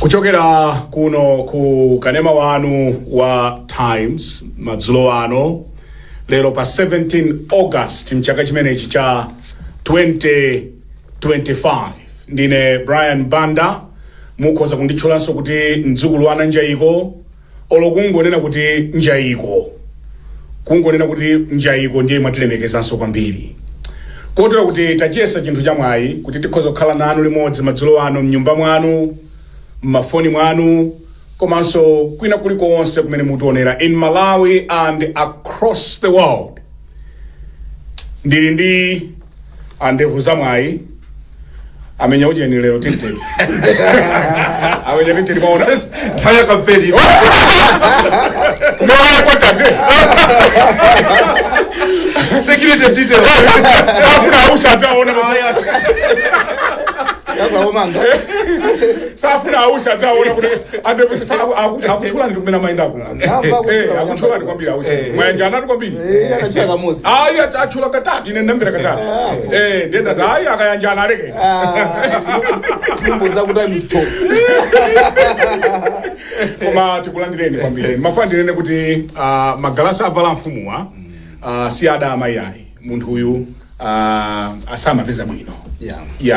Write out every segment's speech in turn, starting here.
Kuchokera kuno ku kanema wanu wa Times madzulo ano lero pa 17 August mchaka chimenechi cha 2025 ndine Banda mukhoza kunditchulanso kuti mdzukulu ana njayiko olokungonena kuti njayiko kungonena kuti njayiko ndiye mwatilemekezanso kwambiri kotero kuti tachiyesa chinthu chamwayi kuti tikhoza kukhala nanu limodzi madzulo ano mnyumba mwanu mafoni mwanu komanso kwina kulikonse kumene mutionera in Malawi and across the world. Ndili ndi andevu zamwayi amenya ujeni lero tinteli amenya tinteli maona Taya kampeni mwana kwa tate security detail safu na usha ataona safu na usha ataona kuti andevu akuchula ndi kumena maenda ako akuchula ndi kwambiri ausi mwanja anati kwambiri anachula kamosi achula katatu ine ndambira katatu ndenda dai akayanja analeke mboza kuti misto koma tikulandireni kwambiri mafandirene kuti magalasa avala mfumuwa si adama yayi munthu uyu asamapeza bwino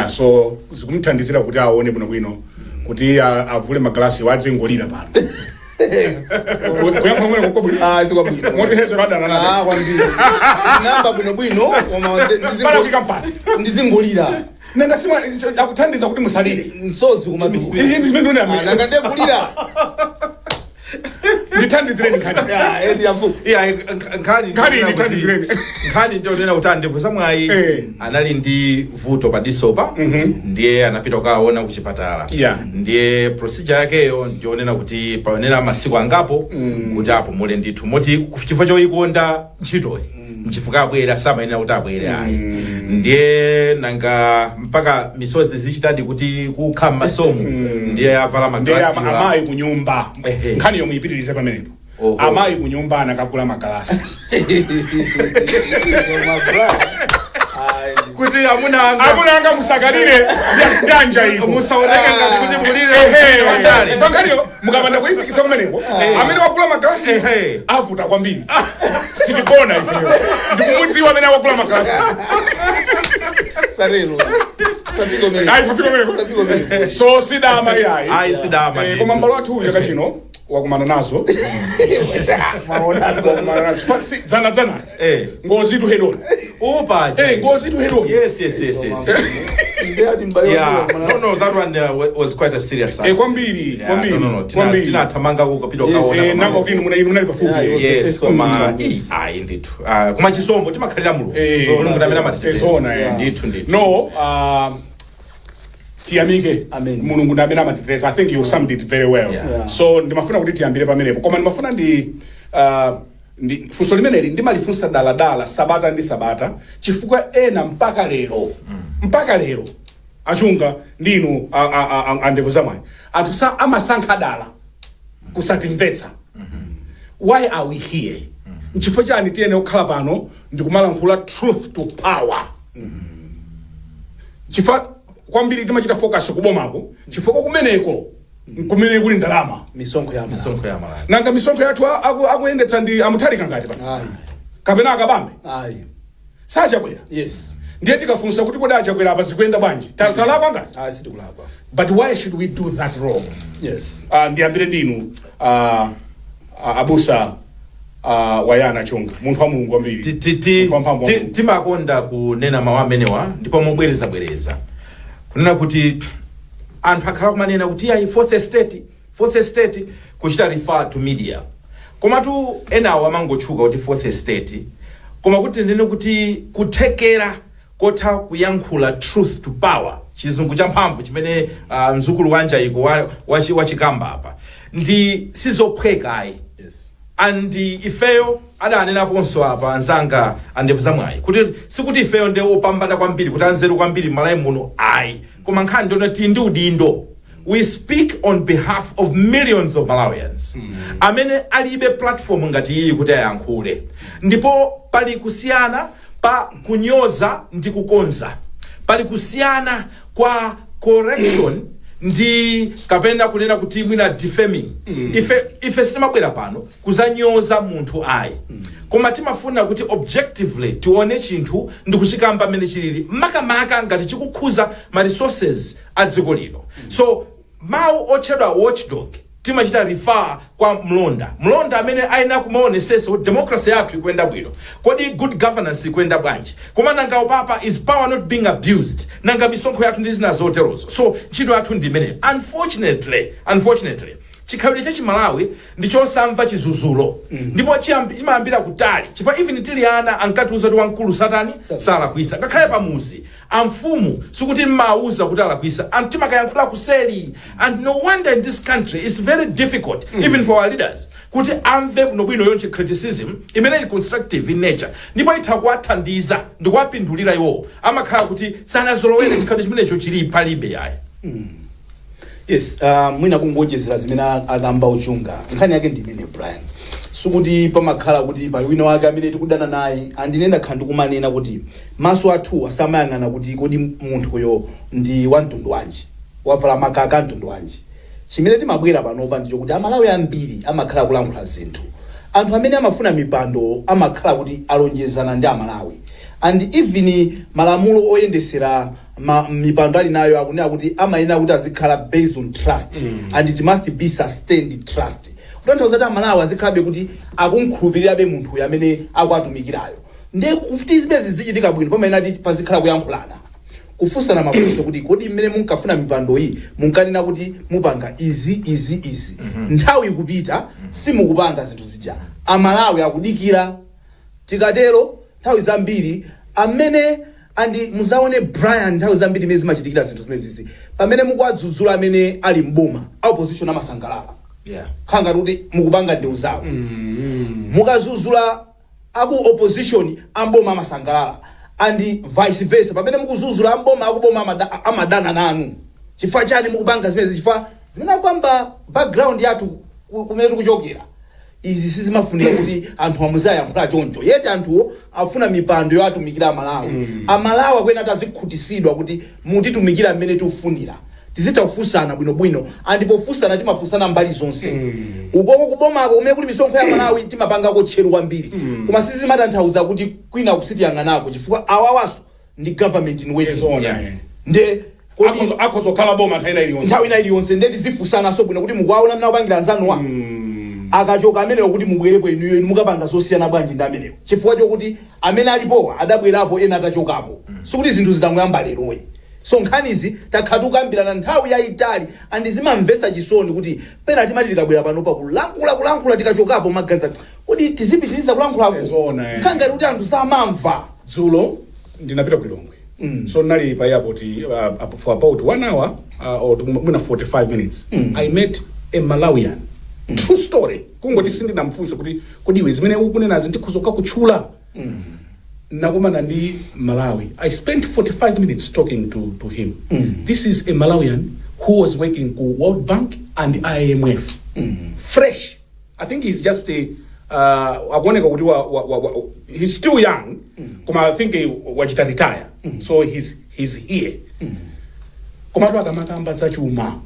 so zikumthandizira kuti aone bwino kuti avule magalasi wadzengolira pano kuyamba mwene kokobwino sikwabwino moti hezo radana kwambiri namba bwino pala kikampati ndizingolira nanga simwa akuthandiza kuti musalire nsozi kumatu iyi ndimene amene nanga ndegulira ndithandizireni nkhani edi yafu nkhani ndithandizireni nkhani ndio nena kuti andevu zamwayi anali ndi vuto padisopa ndiye anapita kukaona kuchipatala ndiye procedure yakeyo ndio nena kuti paonera masiku angapo kuti apo mule ndithu moti kuchifukwa choyikonda ntchitoyi nchifukwa abwera samayenera kuti abwere ayi ndiye nanga mpaka misozi zichitadi kuti kukhala masomo ndiye avala magalasi ndiye amayi kunyumba nkhani yomwe ipitirize pamenepo amayi kunyumba anakagula magalasi kuti amunanga musakalire ndanja iko musaoneke ngati kuti mulire wandale fangalio mukapanda kuifikisa kumeneko amene wakula magalasi avuta kwambiri silikona ifeyo ndikumudziwa amene wakula magalasi sarelo safiko mene so sidama yayi ai sidama koma mbalo athu yakachino wakumana nazo zana ngozi tu hedona upa ngozi tu hedona yes yeah no that one was quite a serious size kwambiri tina tamanga kupita ukaona nako kinu munali pafupi yes koma ai ndithu koma chisombo timakhalira mulo so mulungu ndamena matitesa ndithu no tiyamike mulungu ndamena matitesa. I think you summed it very well. So ndimafuna kuti tiyambire pamenepo koma ndimafuna ndi funso limeneli ndimalifunsa dala sabata ndi sabata chifukwa ena mpaka lero achunga ndinu andevu zamwayi anthu amasankha dala kusatimvetsa why are we here nchifukwa chani tiyene kukhala pano ndikumalankhula truth to power chifukwa kwambiri timachita focus kubomako chifukwa kumeneko kuli ndalama misonkho ya mala nanga misonkho yathu akuyendetsa ndi amuthalika ngati pa kapena akabambe sachabwera yes ndiye tikafunsa kuti kodi achakwera apa zikuyenda bwanji talakwa ngati sikulakwa but why should we do that wrong? Yes ndiyambire ndinu abusa Bayana Chunga munthu wa mulungu ambiri timakonda kunena mawu amenewa ndipo mobwereza kunena kuti anthu akhala kumanena kuti ayi fourth estate kuchita refer to media koma tu enawo amangotchuka kuti fourth estate koma kuti ndine kuti kuthekera kotha kuyankhula truth to power chizungu cha mphamvu chimene mzukulu wanja iko wachikamba apa ndi sizophweka ayi and ifeyo adanenaponso apa anzanga andevu zamwayi kuti sikuti ifeyo ndi opambana kwambiri kuti anzeru kwambiri m'Malawi muno ayi koma nkhani ndionati ndi udindo. We speak on behalf of millions of Malawians amene alibe platform ngati iyi kuti ayankhule ndipo pali kusiyana pa kunyoza ndi kukonza pali kusiyana kwa correction ndi kapena kunena kuti mwina defaming. Ife sitimabwera pano kuzanyoza munthu ayi. Koma timafuna kuti objectively tione chinthu ndi kuchikamba mmene chilili makamaka ngati chikukhuza ma resources a dziko lino. So mawu otchedwa watchdog timachita refer kwa mlonda amene aina kumaonesesa kuti democracy yathu ikwenda bwino, kodi good governance ikwenda bwanji, koma nanga upapa is power not being abused, nanga misonkho yathu ndi zina zoterozo. So ntchito yathu ndi imene. Unfortunately chikhalidwe cha Chimalawi ndichosamva chizuzulo ndipo chimayambira kutali chifukwa even tili ana ankatiuza kuti wamkulu satani salakwisa ngakhale pamuzi amfumu sikuti mmauza kuti alakwisa antimakayankhula kuseli. And no wonder in this country it's very difficult even for our leaders kuti amve bwinobwino yonche criticism imene ili constructive in nature ndipo itha kuwathandiza ndi kuwapindulira iwo amakhala kuti sanazolowere chikhalidwe chimenecho chili palibe yayi. Yes, mwina kungonjezera zimene akamba Uchunga. Nkhani yake ndi imene Brian. Sukuti pamakhala kuti pali wina wake amene tikudana naye andinenda khandu kumanena kuti maso athu asamayang'ana kuti kodi munthu uyo ndi wamtundu wanji, wavala makaka mtundu wanji. Chimene timabwera panopa ndicho kuti Amalawi ambiri amakhala kulankhula zinthu. Anthu amene amafuna mipando amakhala kuti alonjezana ndi Amalawi. And even malamulo oyendesera mipando ali nayo akunena kuti amayenera kuti azikhala based on trust and it must be sustained trust. Kutanthauza kuti Amalawi azikhalabe kuti akunkhulupirirabe munthu amene akwatumikirayo. Nde kuti zimene zichitika bwino pamayenera kuti pazikhala kuyankhulana. Kufunsana mafunso kuti kodi mmene munkafuna mipando iyi munkanena kuti mupanga izi. Nthawi ikupita simukupanga zinthu zija. Amalawi akudikira tikatero nthawi zambiri amene andi muzaone Brian nthawi zambiri mezi machitikira zinthu zimezi pamene mukwadzudzula amene ali mboma opposition amasangalala. Khanga kuti mukupanga ndeu zawo. Mukazuzula aku opposition amboma amasangalala and vice versa pamene mukuzuzula amboma akuboma amadana nanu. Chifukwa chani mukupanga zimezi chifukwa zimene kwamba background yathu kumene tikuchokera. Izi sizimafunika kuti anthu amuzayankhula choncho. Yeti anthu afuna mipando yoatumikira Amalawi. Amalawi akwena tazikhutisidwa kuti mutitumikira mmene tiufunira. Tizitafunsana bwinobwino andipofunsana timafunsana mbali zonse. Ukoko kubomako kumene kuli misonkho ya Malawi timapangako tcheru kwambiri. Koma sizimatanthauza kuti kwina kusiti yang'anako chifukwa awawaso ndi government in waiting. Nde akozokhala boma nthawi ina iliyonse ndeti zifunsana so bwino kuti mukwaona mna upangira nzanuwa. Akachoka amene kuti mubwerepo inuyo mukapanga zosiyana bwanji ndi amenewo. Chifukwa chokuti amene alipowa adabwerapo ena atachokapo. Sikuti zinthu zitangoyamba lero. So nkhanizi takhatu kukambirana nthawi yayitali andizimamvesa chisoni kuti pena timati tikabwera panopa kulankhula tikachokapo maganza kuti tizipitiriza kulankhulako. Khanga kuti anthu samamva. Dzulo ndinapita ku Lilongwe. So nali pa airport for about 1 hour or 45 minutes. I met a Malawian. True story. Kungoti sindi namfunsa kuti kodiwe zimene ukunena zindikhuzoka kutchula. Nakumana ndi Malawi. I spent 45 minutes talking to him. This is a Malawian who was working ku World Bank and IMF. Fresh. I think he's just a agoneka kuti he's still young. Koma I think wajita retire. So he's here. Koma to akamakamba za chuma.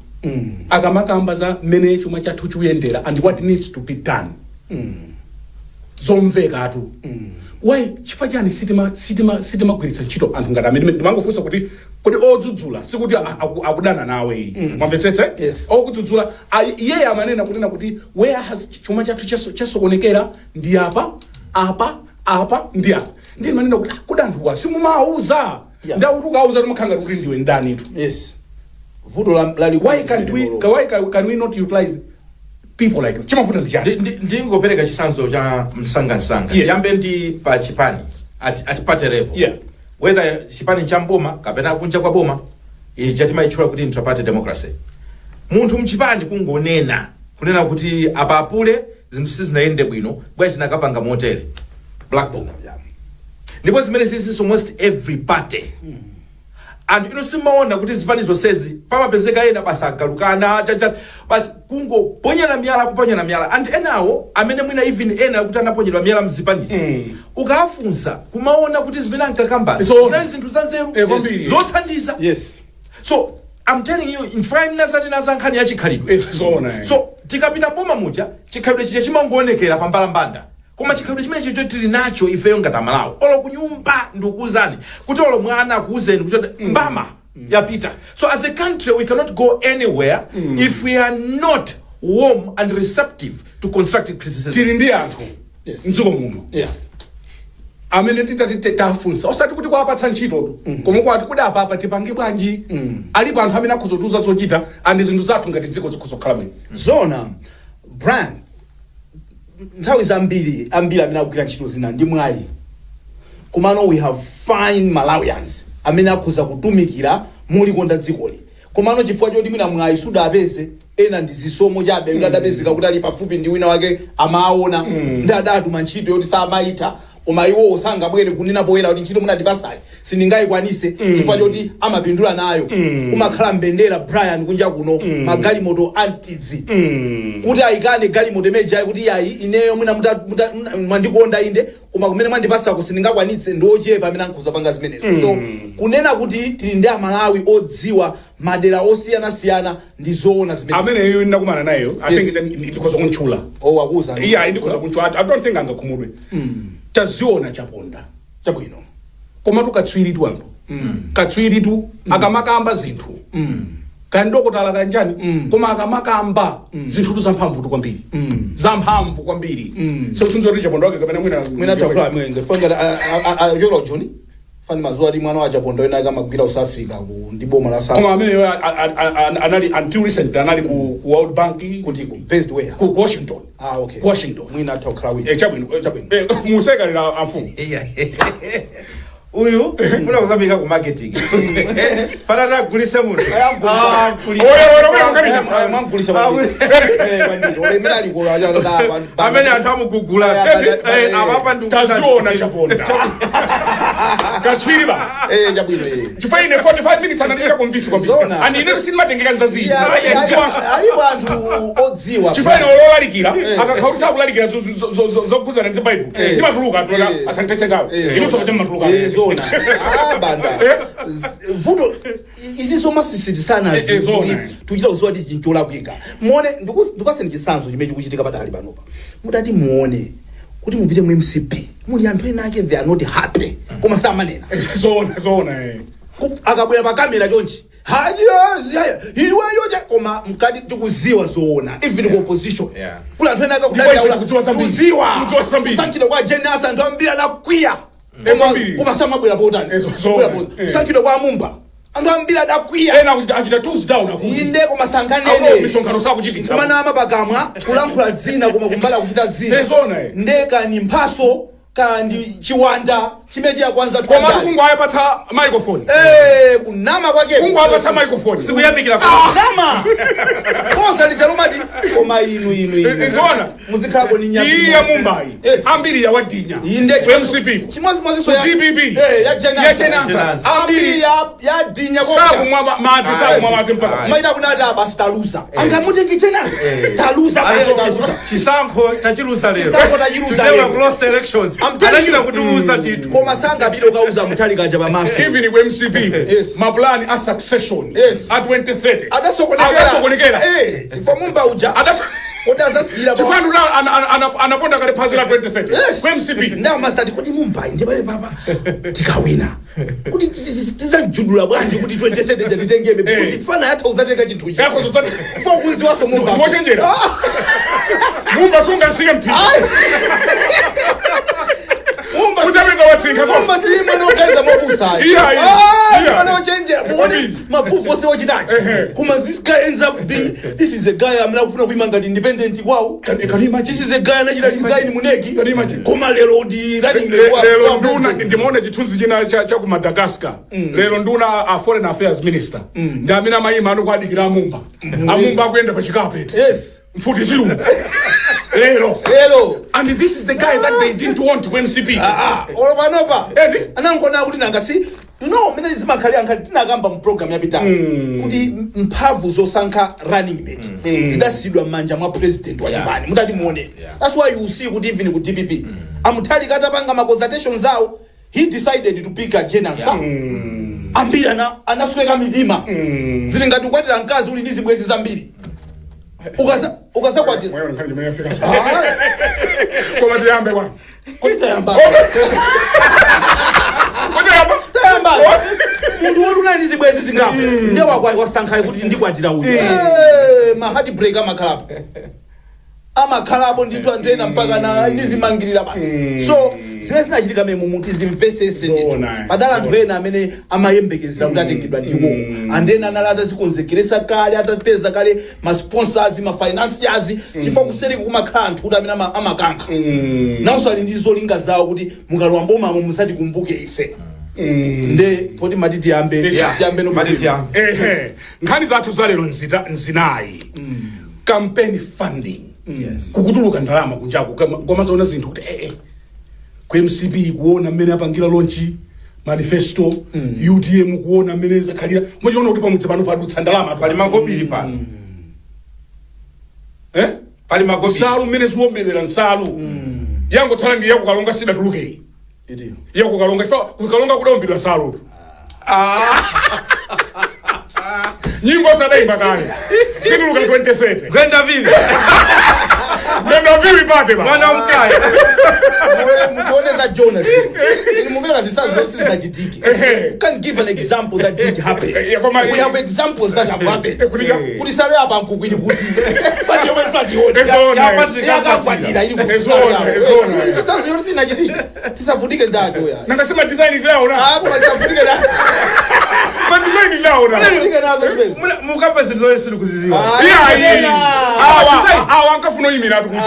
Akamakamba za mene chuma chathu chuyendera and what needs to be done. Zomveka atu. Why chifajani sitima kugwiritsa ntchito anthu ngati amene ndimangofunsa kuti kodi odzudzula sikuti akudana nawe. Mwamvetsetse? Okudzudzula yeye amanena kunena kuti where has chuma chathu chasokonekera ndi apa ndi apa. Ndi manena kuti kudanthuwa simumauza. Ndauti ukauza timakhanga kuti ndiwe ndani tu. Vuto lali why can we not utilize people like chimavuta ndijani ndingopereka chisanzo cha msanga yambe ndi pa chipani atipate level whether chipani cha mboma kapena kunja kwa boma chatima ichula kuti intraparte democracy munthu mchipani kungonena kunena kuti apapule zinthu sizinaende bwino bwa tinakapanga motele black book ndipo zimene zisinso almost every party. And simaona kuti zipanizo sezi pamapezeka ena basagalukana basi kungo ponyera miyala kuponyera miyala and enawo amene mwina even ena kuti anaponyedwa miyala mzipanizo ukafunsa kumaona kuti zipena nkakamba zinthu zanzeru zothandiza. Yes. So I'm telling you, in fine naza nkhani ya chikhalidwe. So tikapita boma muja chikhalidwe chije chimangoonekera pambala Banda. Koma chikhalidwe chimene chicho tili nacho ifeyo ngati Malawi. Olo kunyumba ndikuzani kuti olo mwana akuzeni kuti mbama yapita. So as a country we cannot go anywhere if we are not warm and receptive to constructive criticism. Tili ndi anthu. Yes. Mzuko muno. Yes. Amene titafunsa osati kuti kwapatsa ntchito tu koma kwati kuti apa tipange bwanji alipo anthu amene akhuzotuza zochita andi zinthu zathu ngati dziko zikhuzokhala bwino. Zona brand nthawi zambiri amene akugwira ntchito zina ndi mwayi komano we have fine Malawians amene akhuza kutumikira mulikonda dzikoli komano chifukwa choti mwina mwayi sudapeze ena ndi zisomo chabe ndadapezeka kuti ali pafupi ndi wina wake amaona ndadatuma ntchito yoti samaita koma iwo osangabwere kunena poyera kuti ntchito munatipasai sindingayikwanise chifukwa choti amapindula nayo kumakhala mbendera Brian kunja kuno magalimoto antidzi kuti ayikane galimoto meja kuti yayi ineyo mwina mwandikonda inde koma kumene mwandipasa kusindingakwanitse ndochepa amene ankhoza panga zimenezo. So kunena kuti tili ndi Amalawi odziwa madera osiyana ndi zoona zimenezo. Amene iyo ndakumana nayo I think ndikhoza kuntchula. Oh akuza. Yeah, ndikhoza kuntchula. I don't think angakhumudwe. Taziona chaponda chabwino koma tukatswiritu anthu katswiritu akamakamba zinthu kandokotala kanjani koma akamakamba zinthu zamphamvu kwambiri zamphamvu kwambiri so tunzoti chaponda wake kapena mwina chakula mwenze fanga yolo Johnny fani mazuwa ali mwana wa chaponda ena akamagwira South Africa ku ndi boma la South. Koma amene anali until recent anali ku World Bank kuti based where ku Washington. Okay. Washington mwina atakhala wina chabwino museka la amfumu uyu funa kuzambika ku marketing panata kulise munthu mwangulisa ole ali ko amene anthu amugugula amapa taziona chaponda katswiriba chabwino chifaine 45 minutes anandika kumvisi kwambiri ani ine sinimatengeka nzazi alipo anthu odziwa chifaine ololalikira akakhautsa kulalikira zokuzana ndi Bible ndimatuluka asantetse ngawo inoso kuti matuluka zona Banda vuto izi soma sisiti sana tuchita uzwadi chinchola kwika muone ndikaseni chisanzo chimene chikuchitika patali panopa mutati muone kuti mupite mu MCP muli anthu ena ake they are not happy koma samanena zona akabwera pa kamera chonchi hajiya iweyo koma mkati tikuziwa zoona even ku opposition kula anthu ena akakudalira kuziwa sankhidwa kwa Jenas anthu ambiri adakwiya koma samabwera potani sankhidwa kwa Mumba anthu ambiri adakwiya ena achita tools down inde koma sankanene misonkhano sakuchititsa koma nama pakamwa kulankhula zina koma kumbala kuchita zina ndeka ni mphaso kandi chiwanda chimechi ya kwanza koma kungwayapatsa microphone kunama kwake kungwayapatsa microphone sikuyamikira kunama koza lijalomati koma inu zona muzikhalako ni nyasi iya Mumbai ambiri ya wadinya inde MCP chimozimozi so ya DPP ya Jenasa ambiri ya dinya kwa sakumwa mati mpaka maida kunata abasitalusa angamutengi Jenasa talusa chisankho tachilusa lero lero we lost elections anachita kutuuza titu koma sanga biro kauza mutali kanja bamaso even ku MCP maplani a succession at 2030 adasokonekera ifo Mumba uja odaza sila ba chifandu anaponda kale phazila 2030 ku MCP ndama sati kuti Mumba nje baye baba tikawina kuti tizajudula bwanji kuti 2030 jatitengebe kusifana yatha uzateka chinthu ichi yako zozati fo kunziwa so Mumba ngochenjera Mumba sunga CMP Utapeza watsinga so Mumba si mwana okaliza mobusa mwana ochenjera muone mafufu ose ochitachi kuma this guy ends up being this is a guy amna kufuna kuimanga independent kwao this is a guy anachita design munegi kuma lero di running lero nduna ndimaona chithunzi china cha ku Madagascar lero nduna a foreign affairs minister ndamina mayima anokwadikira Amumba akuyenda pa chikapeti mfuti chilungu lero and this is the guy that they didn't want to MCP olopanopa anangona kuti nangasi mene zimakhali ankhali tinakamba mu program yapita kuti mphamvu zosankha running mate zidasidwa manja mwa president wa chipani mutati muone that's why you see kuti even ku DPP amutali katapanga ma consultations awo he decided to pick a Jenasa ambiri anasweka mitima zili ngati ukwatira mkazi uli ndi zibwenzi zambiri ukasakwatira Mwayo nkhani jimene yafika koma tiyambe kwa tayamba munthu woti unali ndi zibwenzi zingapo ndiye wasankhayo kuti ndikwatira uyu mahati break amakhalapo ndithu anthu ena mpaka na ndizimangirira basi so zimene zinachitika memu muti zimvesese ndithu padala anthu ena amene amayembekezera kuti atengedwa ndiwo andena anali atazikonzekeresa kale atapeza kale masponsors mafinanciers chifukwa kuseri kumakhala anthu kuti amene amakankha nawonso ali ndi zolinga zawo kuti mukalowa mbomamo musatikumbuke ife nde poti matiti yambe no nkhani zathu zalero nzinayi campaign funding kukutuluka ndalama kunjaku koma zaona zinthu kuti ku MCP kuona mmene apangira launchi manifesto UTM kuona mmene zakhalira muchiona kuti pamudzi pano padutsa ndalama pali magobiri pano pali magobiri nsalu mmene ziwomberera nsalu yangotsala ndi yakukalonga sida tulukeyi yakukalonga kukalonga kudaombidwa nsalu nyimbo sadayimba kale situluka 2030 kwenda vivi pate ba mwana mkaya mtuoneza Jonas ni mumela zisazo zosi zinachitiki can give an example that did happen we have examples that have happened kuti sale hapa nkukwini kuti fadi yomwe fadi yote ya Patrick akakwatira ili ezona zisazo zosi zinachitiki tisavutike ndako ya nangasema design lao na hapo tisavutike na but design lao na tisavutike nazo space mukapa zintozole sili kuziziwa awa ankafuna imira tukuti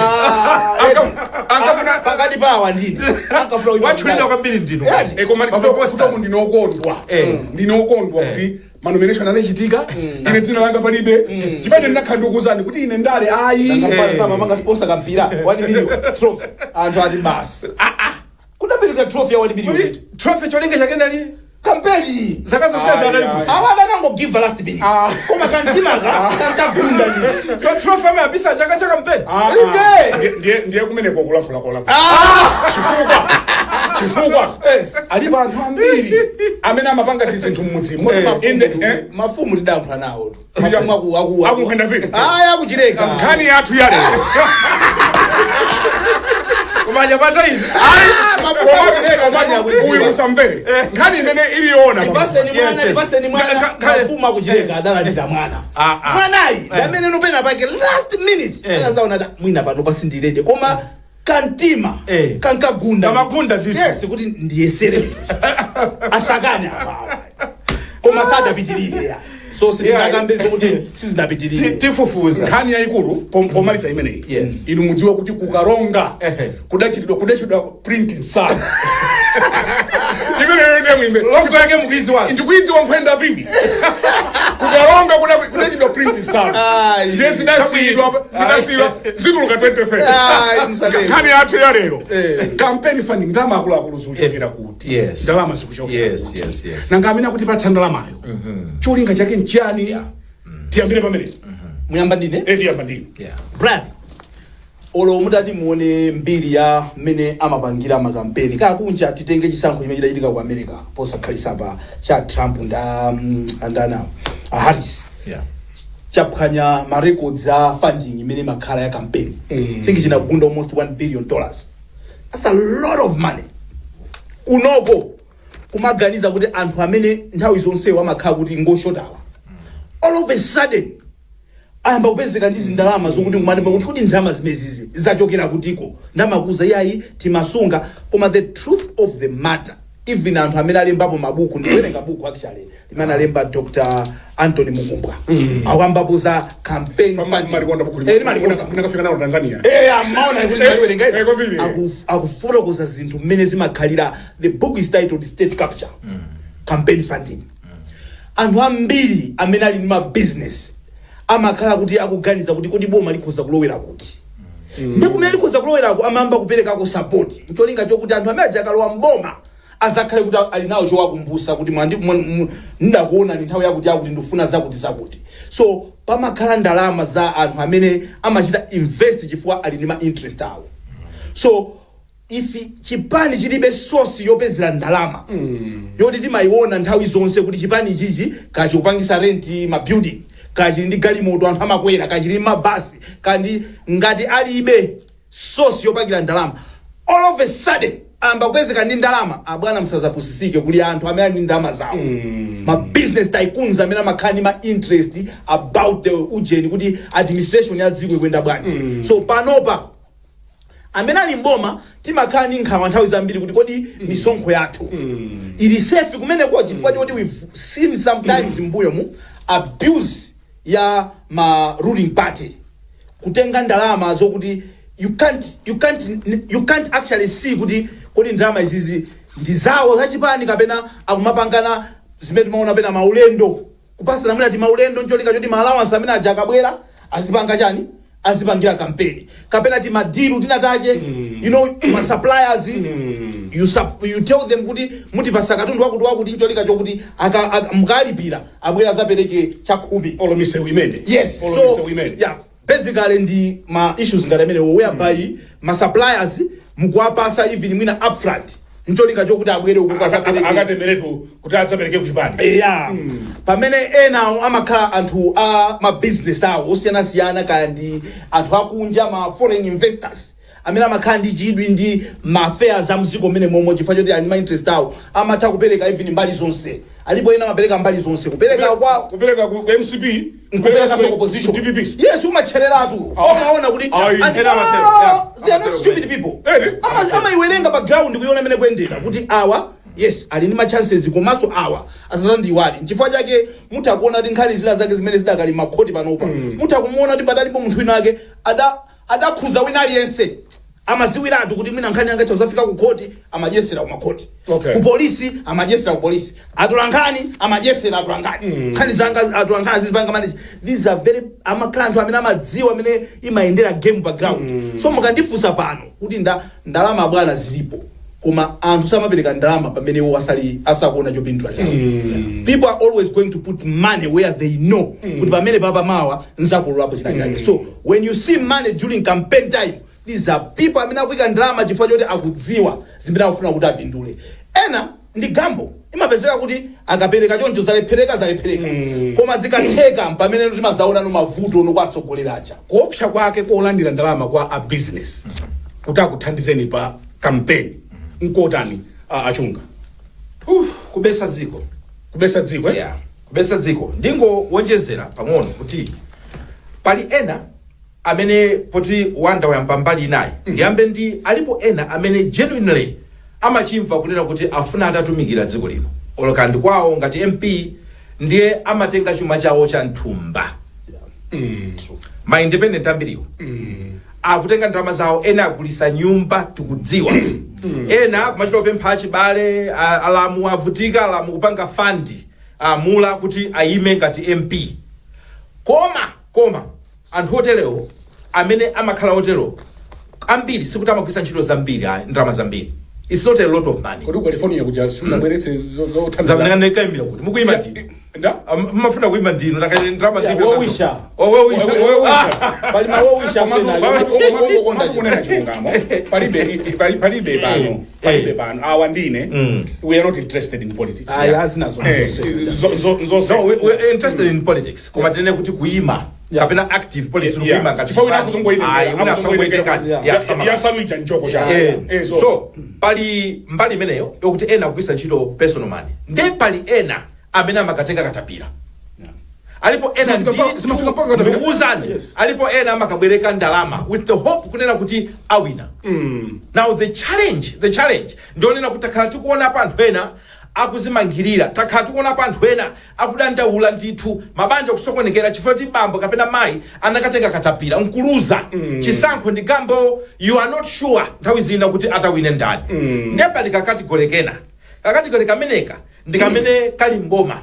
ankafuna pakati pa awandini ankafuna wachulida kwambiri ndino koma kutoku ndinokondwa kuti manomination anachitika ine dzina langa palibe chifane ndakhandukuzani kuti ine ndale ayi ngapala sama manga sponsor kampira 1 million trophy anthu ati basi kudapeleka trophy ya 1 million trophy cholinga chake ndali kampeni zakazo sasa analipo awada nango give last minute koma kantima kantagunda ni so trophy amabisa chaka cha kampeni ndiye kumene kokulamphula chifukwa alipo anthu ambiri amene amapanga tizinthu mmudzimo mafumu tidamphula nawo mafumu akukwenda vipi akuchireka nkhani yathu yalero kumanya pata hivi uyu musamvere nkhani imene iliona paseni mwana mafumu akuchireka adala ndita mwana mwanayi amene nopena pake last minute anazaona mwina pano pasindireje koma kantima kankagunda kamagunda ndicho yes kuti ndiyesere asakane apa koma sadapitirire ya so sindakambeze kuti sizinapitirire tifufuza nkhani yayikulu pomaliza imeneyi inu mudziwa kuti kukalonga kudachidwa printing sana longo yake mkwizi wazi ndikwizi wankwenda vivi kukalonga kudachidwa printing sana ndiye zidasiyidwa zituluka 2030 nkhani yathu ya lero campaign funding ndalama akuluakulu zikuchokera kuti ndalama zikuchokera kuti nanga amene akutipatsa ndalamayo cholinga chake nchani tiyambire pamene muyamba ndine ndiyamba ndine Brian olo mutati muone mbiri ya mene amapangira makampeni kakunja titenge chisankho chimene chidachitika ku America posakhalisa pa cha Trump andana Harris chaphwanya ma records a funding imene makhala ya campaign think chinagunda almost $1 billion. That's a lot of money kunoko kumaganiza kuti anthu amene nthawi zonse wamakhala kuti ngoshotawa all of a sudden ayamba kupezeka ndi zindalama zokuti kumane kuti ndalama zimezizi zachokera kutiko ndamakuza yayi timasunga koma the truth of the matter even anthu amene alembapo mabuku ndikuwerenga buku actually limene alemba Dr. Anthony Mukumbwa awambapo za campaign ndinakafika nawo Tanzania amaona kuti ndikuwerenga akufotokoza zinthu mmene zimakhalira. The book is titled State Capture Campaign Funding. Anthu ambiri amene ali ma business amakhala kuti akuganiza kuti kodi boma likhoza kulowera kuti ndikumene likhoza kulowera amamba kupereka ko support cholinga chokuti anthu amene akalowa mboma azakhale kuti ali nawo chowakumbusa kuti ndakuona ni nthawi yakuti ndifuna zakuti so pamakhala ndalama za anthu amene amachita invest chifukwa ali ndi ma interest awo. So if chipani chilibe source yopezera ndalama yoti timaiona nthawi zonse kuti chipani chichi kachikupangisa renti ma building kachili ndi galimoto anthu amakwera kachili mabasi kandi ngati alibe source yopangira ndalama all of a sudden amba kwezeka ndi ndalama abwana msazapusisike kuli anthu amene ali ndalama zawo ma business tycoons amene amakhani ma interest about the ujeni kuti administration ya dziko ikwenda bwanji so panopa amene ali mboma timakhani nkhawa nthawi zambiri kuti kodi misonkho yathu ili safe kumene kwa chifukwa choti we've seen sometimes mbuyo mu abuse ya ma ruling party kutenga ndalama zokuti you can't actually see kuti kodi ndalama izizi ndi zawo zachipani kapena akumapangana zimene timaona pena maulendo kupasana mwina ti maulendo ncholika choti ma allowance amene aja akabwera azipanga chani azipangira kampeni kapena ti madiru tinatache you know ma suppliers you tell them kuti mutipasa katundu wakuti ncholika chokuti mukalipira abwera zapereke chakhumi olomise women yes so yeah basically ndi ma issues ngati amene whereby ma suppliers mukuwapasa even mwina upfront ncholinga chokuti abwere akatemberetu kuti adzapereke kuchipani yeah pamene ena amakhala anthu a ma business awo osiyana kandi anthu akunja ma foreign investors amene amakhala ndi chidwi ndi ma affairs a mziko mmene momwe chifukwa choti ali ma interest awo amatha kupereka even mbali zonse alipo ena amapereka mbali zonse kupereka ku MCP kupereka ku opposition yes umachereratu unaona kuti they are not stupid people ama iwerenga background kuiona mene kuendeka kuti awa yes ali ndi ma chances komaso awa asazandiwali chifukwa chake mutakuona kuti nkhani zina zake zimene zidakali makhoti panopa mutakumuona kuti patalipo munthu wina wake adakhuza wina aliyense amaziwiratu kuti mwina nkhani yanga chazafika ku khoti amajesera ku makhoti ku polisi amajesera ku polisi atulankhani amajesera atulankhani nkhani zanga atulankhani zizipanga manage these are very amakanthu amene amadziwa amene imayendera game background so mukandifusa pano kuti ndalama bwana zilipo koma anthu samapereka ndalama pamene wo asakuona chopindula chawo people are always going to put money where they know kuti pamene papa mawa nzakululapo china chake so when you see money during campaign time these are people amene akuyika ndalama chifukwa choti akudziwa zimene akufuna kuti apindule ena ndi gambo imapezeka kuti akapereka choncho zalephereka koma zikatheka pamene timazaona no mavuto no kwatsogoleracha kuopsa kwake kolandira ndalama kwa a business kuti akuthandizeni pa campaign nkotani achunga kubesa dziko yeah kubesa dziko ndingo wonjezera pang'ono kuti pali ena amene poti wanda wayamba mbali naye ndiyambe ndi alipo ena amene genuinely amachimva kunena kuti afuna atatumikira dziko lino olokandi kwawo ngati MP ndiye amatenga chuma chawo cha nthumba ma independent ambiriwo akutenga ndalama zawo ena agulisa nyumba tikudziwa ena kumachita kupempha achibale alamu avutika alamu kupanga fandi mula kuti ayime ngati MP koma anthu otelewo amene amakhala otelewo ambiri sikuti amagwisa ntchito zambiri ndalama zambiri it's not a lot of money kuti California kuja simabweretse zothandiza kuti mukuyima ndino mafuna kuyima ndino ndalama ndino wowisha pali mawowisha kunena chungamo palibe pano awa ndine we are not interested in politics we're interested in politics koma tene kuti kuyima kapena active police kuyima ngati yasaluija njoko cha so pali mbali imeneyo yokuti ena kugwisa ntchito personal money ndi pali ena amene amakatenga katapira alipo ena ndikuuzani alipo ena amakabwereka ndalama with the hope kunena kuti awina now the challenge ndionena kuti takhala tikuona pa anthu ena akuzimangirira takhala tikuona pa anthu ena akudandaula ndithu mabanja kusokonekera chifukwa kuti bambo kapena mayi anakatenga katapira nkuluza chisankho ndi gambo you are not sure nthawi zina kuti atawine ndani ndepa likakatigolekena kakatigoleka meneka ndikamene kali mboma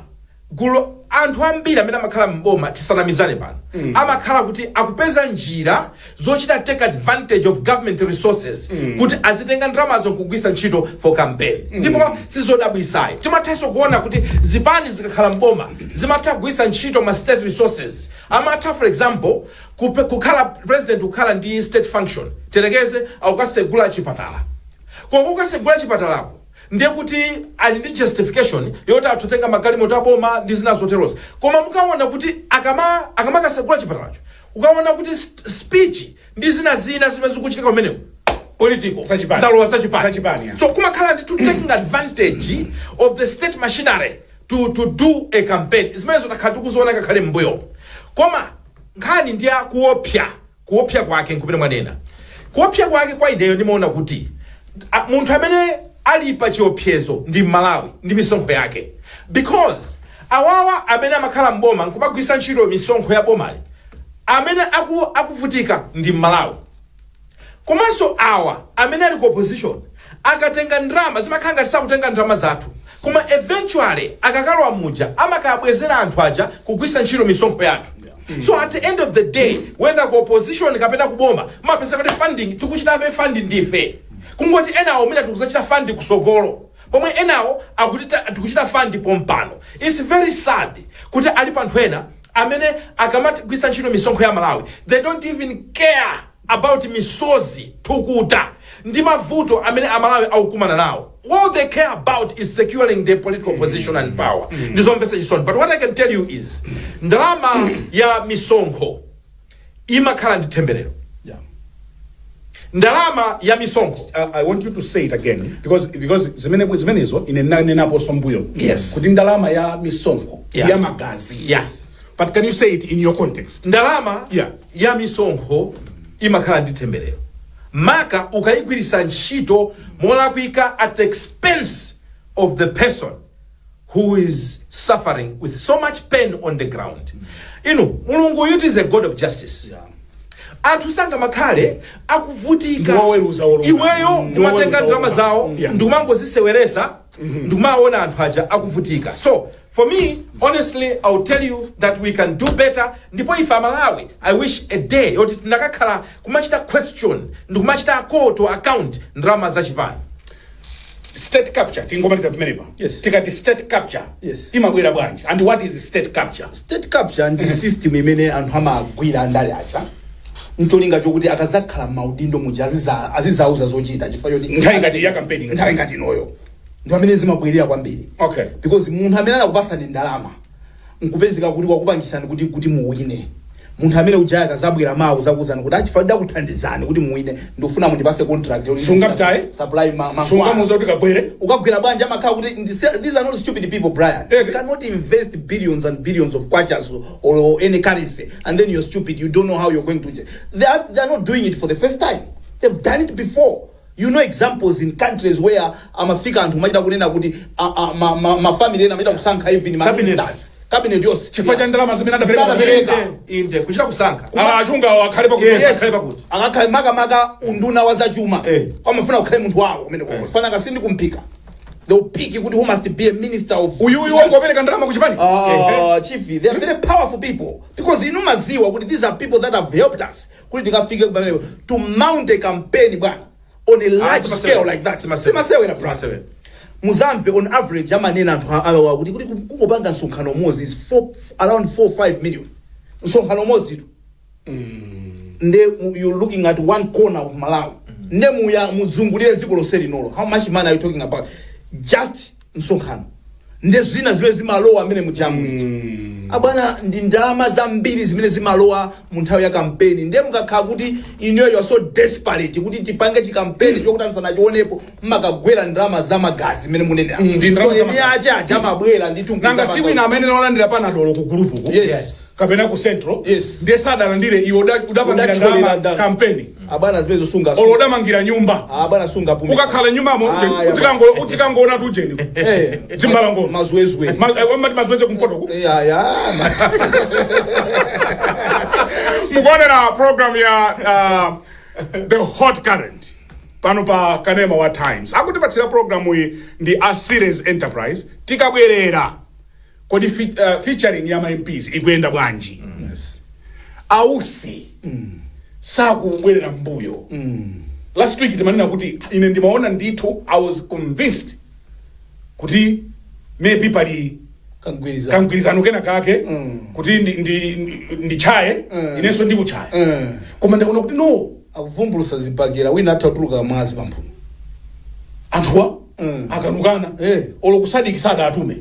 gulo anthu ambiri amene amakhala mboma tisanamizane pano amakhala kuti akupeza njira zochita take advantage of government resources kuti azitenga ndalamazo kugwisa ntchito for campaign ndipo sizodabwisayi timathaso kuona kuti zipani zikakhala mboma zimatha kugwisa ntchito ma state resources amatha for example kukhala president kukhala ndi state function terekeze akukasegula chipatala Koma ukasegula chipatalapo ndiye kuti ali ndi justification yoti atutenga magalimoto aboma ndi zina zoterozo. Koma mukaona kuti akamakasegula chipatalacho ukaona kuti speech ndi zina zimene zikuchitika kumeneko political zalowa sachipani. So kumakhala ndi to taking advantage of the state machinery to do a campaign. Zimene zonakhala tikuziona ngakhale mbuyo. Koma nkhani ndi kuopsa kwake nkupita mwanena. Kuopsa kwake kwa ideyo ndimaona kuti munthu amene ali pa chiopsezo ndi Malawi ndi misonkho yake, because awawa amene amakhala mboma nkumagwisa ntchito misonkho ya bomali amene akuvutika ndi Malawi. Komanso awa amene ali ku opposition akatenga ndrama zimakhala ngati sakutenga ndrama zathu, koma eventually akakalowa muja amakabwezera anthu aja kugwisa ntchito misonkho yathu. So at the end of the day, whether ku opposition kapena kuboma mapesa kuti funding tikuchitabe funding ndife kungoti enawo mina tikuchita funding kusogolo pomwe enawo akuti tikuchita funding pompano. It's very sad kuti ali panthu ena amene akamatagwisa ntchito misonkho ya Malawi, they don't even care about misozi tukuta ndi mavuto amene Amalawi akukumana nawo. All they care about is securing their political position and power. Ndizompesa chisoni. But what I can tell you is ndalama ya misonkho imakhala ndi temberero. Ndalama ya misonkho. I want you to say it again because zimenezo inenapo sombuyo. Yes. Kuti ndalama ya misonkho ya magazi. Yes. But can you say it in your context? Ndalama ya misonkho imakhala ndi temberero. Maka ukaigwirisa ntchito molakwika at the expense of the person who is suffering with so much pain on the ground. Mulungu yuti is a God of justice. Anthu sanga makhale akuvutika iweyo ndimatenga ndrama zawo ndikumangoziseweresa ndikumaona anthu aja akuvutika. So for me, honestly, I'll tell you that we can do better. Ndipo ifa Malawi, I wish a day yoti nakakhala kumachita question ndikumachita call to account ndrama za chipani. State capture tingomaliza pamenepa. Yes. Tikati state capture. Yes. Imabwera bwanji. And what is state capture? State capture ndi system imene anthu amagwira andale acha ntolinga chokuti akazakhala maudindo muja azizauza zochita chifukwa choti nthawi ngati ya campaigning nthawi ngati inoyo ndi amene zimabwerera kwambiri. Okay. Because munthu amene anakupasani ndalama nkupezeka kuti wakupangisani kuti muwine. Munthu amene ujaya akazabwera mawu zakuzana kuti achifada kuthandizani kuti muwine ndofuna mundipase contract sungamtaye supply sungamuza kuti kabwere ukagwira banja amakhala kuti these are not stupid people, Brian. You cannot invest billions and billions of kwachas or any currency and then you're stupid, you don't know how you're going to they are not doing it for the first time. They've done it before. You know examples in countries where amafika anthu machita kunena kuti ma family ena machita kusankha even cabinet yos chifanya ndalama zimene adapereka inde kuchita kusankha achunga akhale pakuti akakhale maka unduna wa zachuma kwamafuna kukhale munthu wawo umene kufana kasindi kumpika. They'll pick you who must be a minister of uyu wangopereka ndalama kuchipani. Chief, they are very powerful people because you know maziwa kuti these are people that have helped us kuti tikafike to mount a campaign bwana on a large scale like that. Simasewe Muzamve on average amanena anthu awa kuti kungopanga nsonkhano mozi is around 4-5 million. Nsonkhano mozi tu. You're looking at one corner of Malawi. Muya muzungulire ziko loseli nolo. How much money are you talking about? Just nsonkhano. Zina zimene zimalowa amene muchamuzi. Abana ndi ndalama zambiri zimene zimalowa mu nthawi ya campaign. Ndiye mukakhala kuti you are so desperate kuti tipange chi campaign chokuti ansana chionepo makagwera ndalama za magazi zimene munenera. So eni acha amabwera ndi tunga. Nanga siku ina amene nalandira pana dolo ku group ku. Yes. Kapena ku central. Yes. Ndiye sadalandire iwo udapangira ndalama campaign. Abana zimezo sunga. Oloda mangira nyumba. Abana sunga pumi. Ukakhala nyumba mo utikangona tujeni. Zimbalango. Mazwezwe. Mazwezwe kumpoto ku. Mugonera program ya the hot current pano pa kanema wa times akutipatsira program iyi ndi a series enterprise tikabwerera kodi featuring ya MPs ikuyenda bwanji. Yes. Ausi sakubwerera mbuyo. Last week timanena kuti ine ndimaona ndithu I was convinced kuti maybe pali kangwirizano kena kake kuti ndi chaye inenso ndi kuchaye koma ndaona kuti no akuvumbulusa zibagera wina atatuluka mazi pamphuno akanukana olokusadikisada atume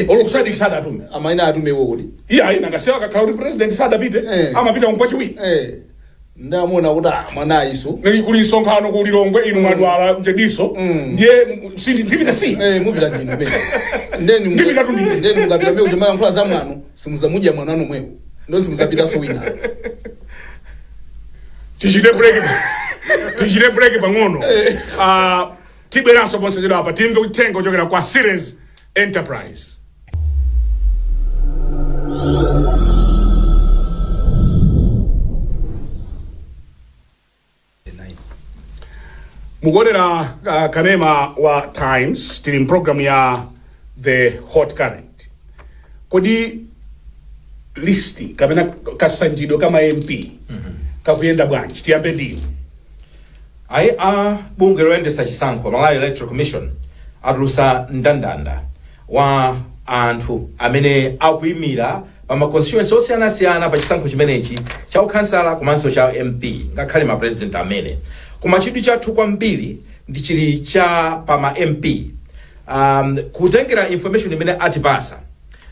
olokusadikisada atume amaina atume wo kuti iya inangasewa kakhala kuti president sadapite amapita mpwa chiwiri ndamona kuti mwana iso kuli nsonkhano kuli Lilongwe inu mwadwala mjediso ndiye ndipita si mupita ndinu mbe ndeni ndipita tu ndine ndeni mukapita mbe ujamaya mphula za mwanu simuzamudya mwana wanu mwewo ndo simuzapita so wina tichite break pang'ono tibweranso ponse chedwa apa timve kutenga kuchokera kwa Series Enterprise. Mugonera kanema wa Times tili program ya The Hot Current. Kodi listi kamena kasanjido kama MP kakuyenda bwanji tiyambe ndini ayi bunge loyendesa chisankho Malawi Electoral Commission atulusa ndandanda wa anthu amene akuyimira pa ma constituency osiyanasiyana pa chisankho chimenechi cha ukhansala komanso cha MP ngakhale ma president amene koma chidwi chathu kwambiri ndi chili cha pa ma MP kutengera information imene atipasa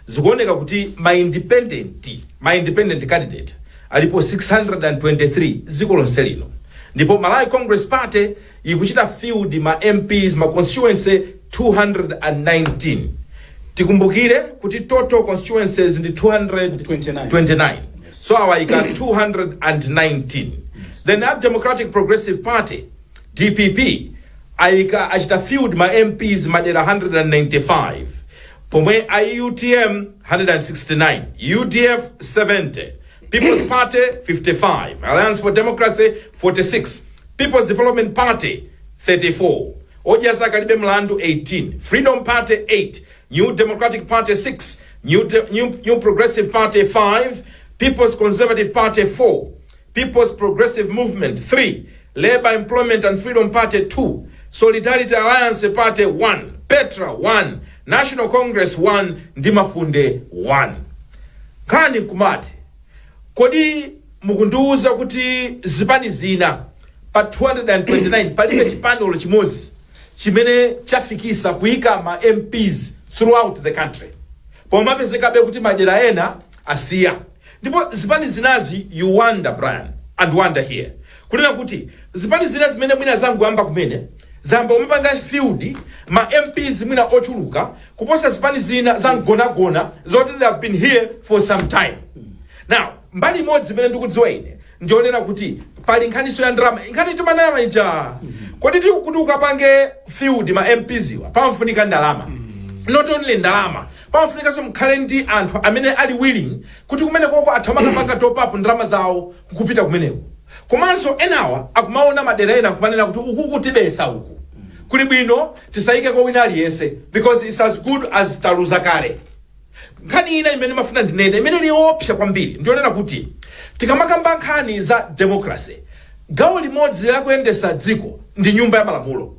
zikuoneka kuti ma independent candidate alipo 623 ziko lonse lino ndipo Malawi Congress Party ikuchita field ma MPs ma constituency 219 tikumbukire kuti total constituencies ndi 229 so awaika 219 then that Democratic Progressive Party DPP achita field ma MPs madera 195 pomwe IUTM 169 UDF 70 People's Party 55, Alliance for Democracy 46, People's Development Party 34, Ojasa Kalibe Mlandu 18, Freedom Party 8, New Democratic Party 6, New Progressive Party 5, People's Conservative Party 4, People's Progressive Movement 3, Labour Employment and Freedom Party 2, Solidarity Alliance Party 1, Petra 1, National Congress 1, Ndimafunde 1. Kani kumati kodi mukunduza kuti zipani zina pa 229 palibe chipani chimodzi chimene chafikisa kuika ma MPs throughout the country pomwe mapezekabe kuti madera ena asiya ndipo zipani zinazi you wonder Brian and wonder here kunena kuti zipani zina zimene mwina zangoyamba kumene zamba umapanga field ma MPs mwina ochuluka kuposa zipani zina zangonagona zoti they have been here for some time. Now mbali modzi zimene ndikudziwa ine ndionera kuti pali nkhaniso ya ndalama nkhani timanama ija kodi kuti ukapange field ma MPs wa pamfunika ndalama not only ndalama pamfunika so mkhale ndi anthu amene ali willing kuti kumene koko athamanga top up ndalama zawo kupita kumeneko komanso enawa akumaona madera ena kumanena kuti uku kutibesa uku kuli bwino tisaike ko wina aliyense because it's as good as taluza kale. Nkhani ina imene mafuna ndinene imene ni opsha kwambiri ndionena kuti tikamakamba nkhani za democracy gawo limodzi la kuyendesa dziko ndi nyumba ya malamulo.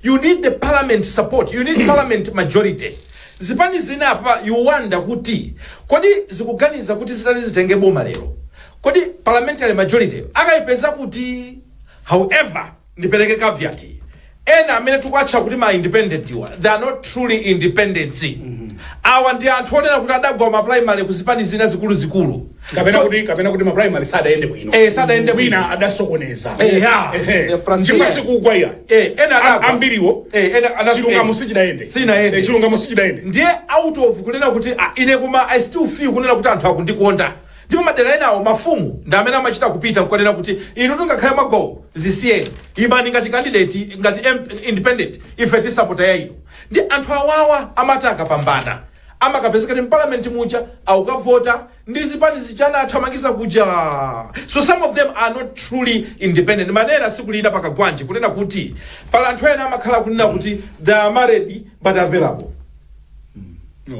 You need the parliament support, you need parliament majority. Zipani zina apa you wonder kuti kodi zikuganiza kuti zitenge boma lero kodi parliamentary majority akaipeza kuti. However ndipeleke caveat ena amene tukwacha kuti ma independent iwa they are not truly independent. Awa ndi anthu onena kuti adagwa ma primary kuzipani zina zikulu kapena kuti ma primary sadaende bwino sadaende bwino adasokoneza Francis kugwa ya ena adagwa ambiriwo ena chilunga musichidaende chilunga musichidaende ndiye out of kunena kuti ine kuma I still feel kunena kuti anthu akundikonda ndipo madera enawo mafumu ndi amene amachita kupita kukanena kuti inu tungakhale magowo zisiyeni imani ngati candidate ngati independent ife tisapota yaino ndi anthu awawa amataka pambana amakapezeka ni parliament mucha au kavota ndi zipani zichana athamangiza kuja. So some of them are not truly independent. Manena sikulida pakagwanje kunena kuti pala anthu ena amakhala kunena kuti they are married but available.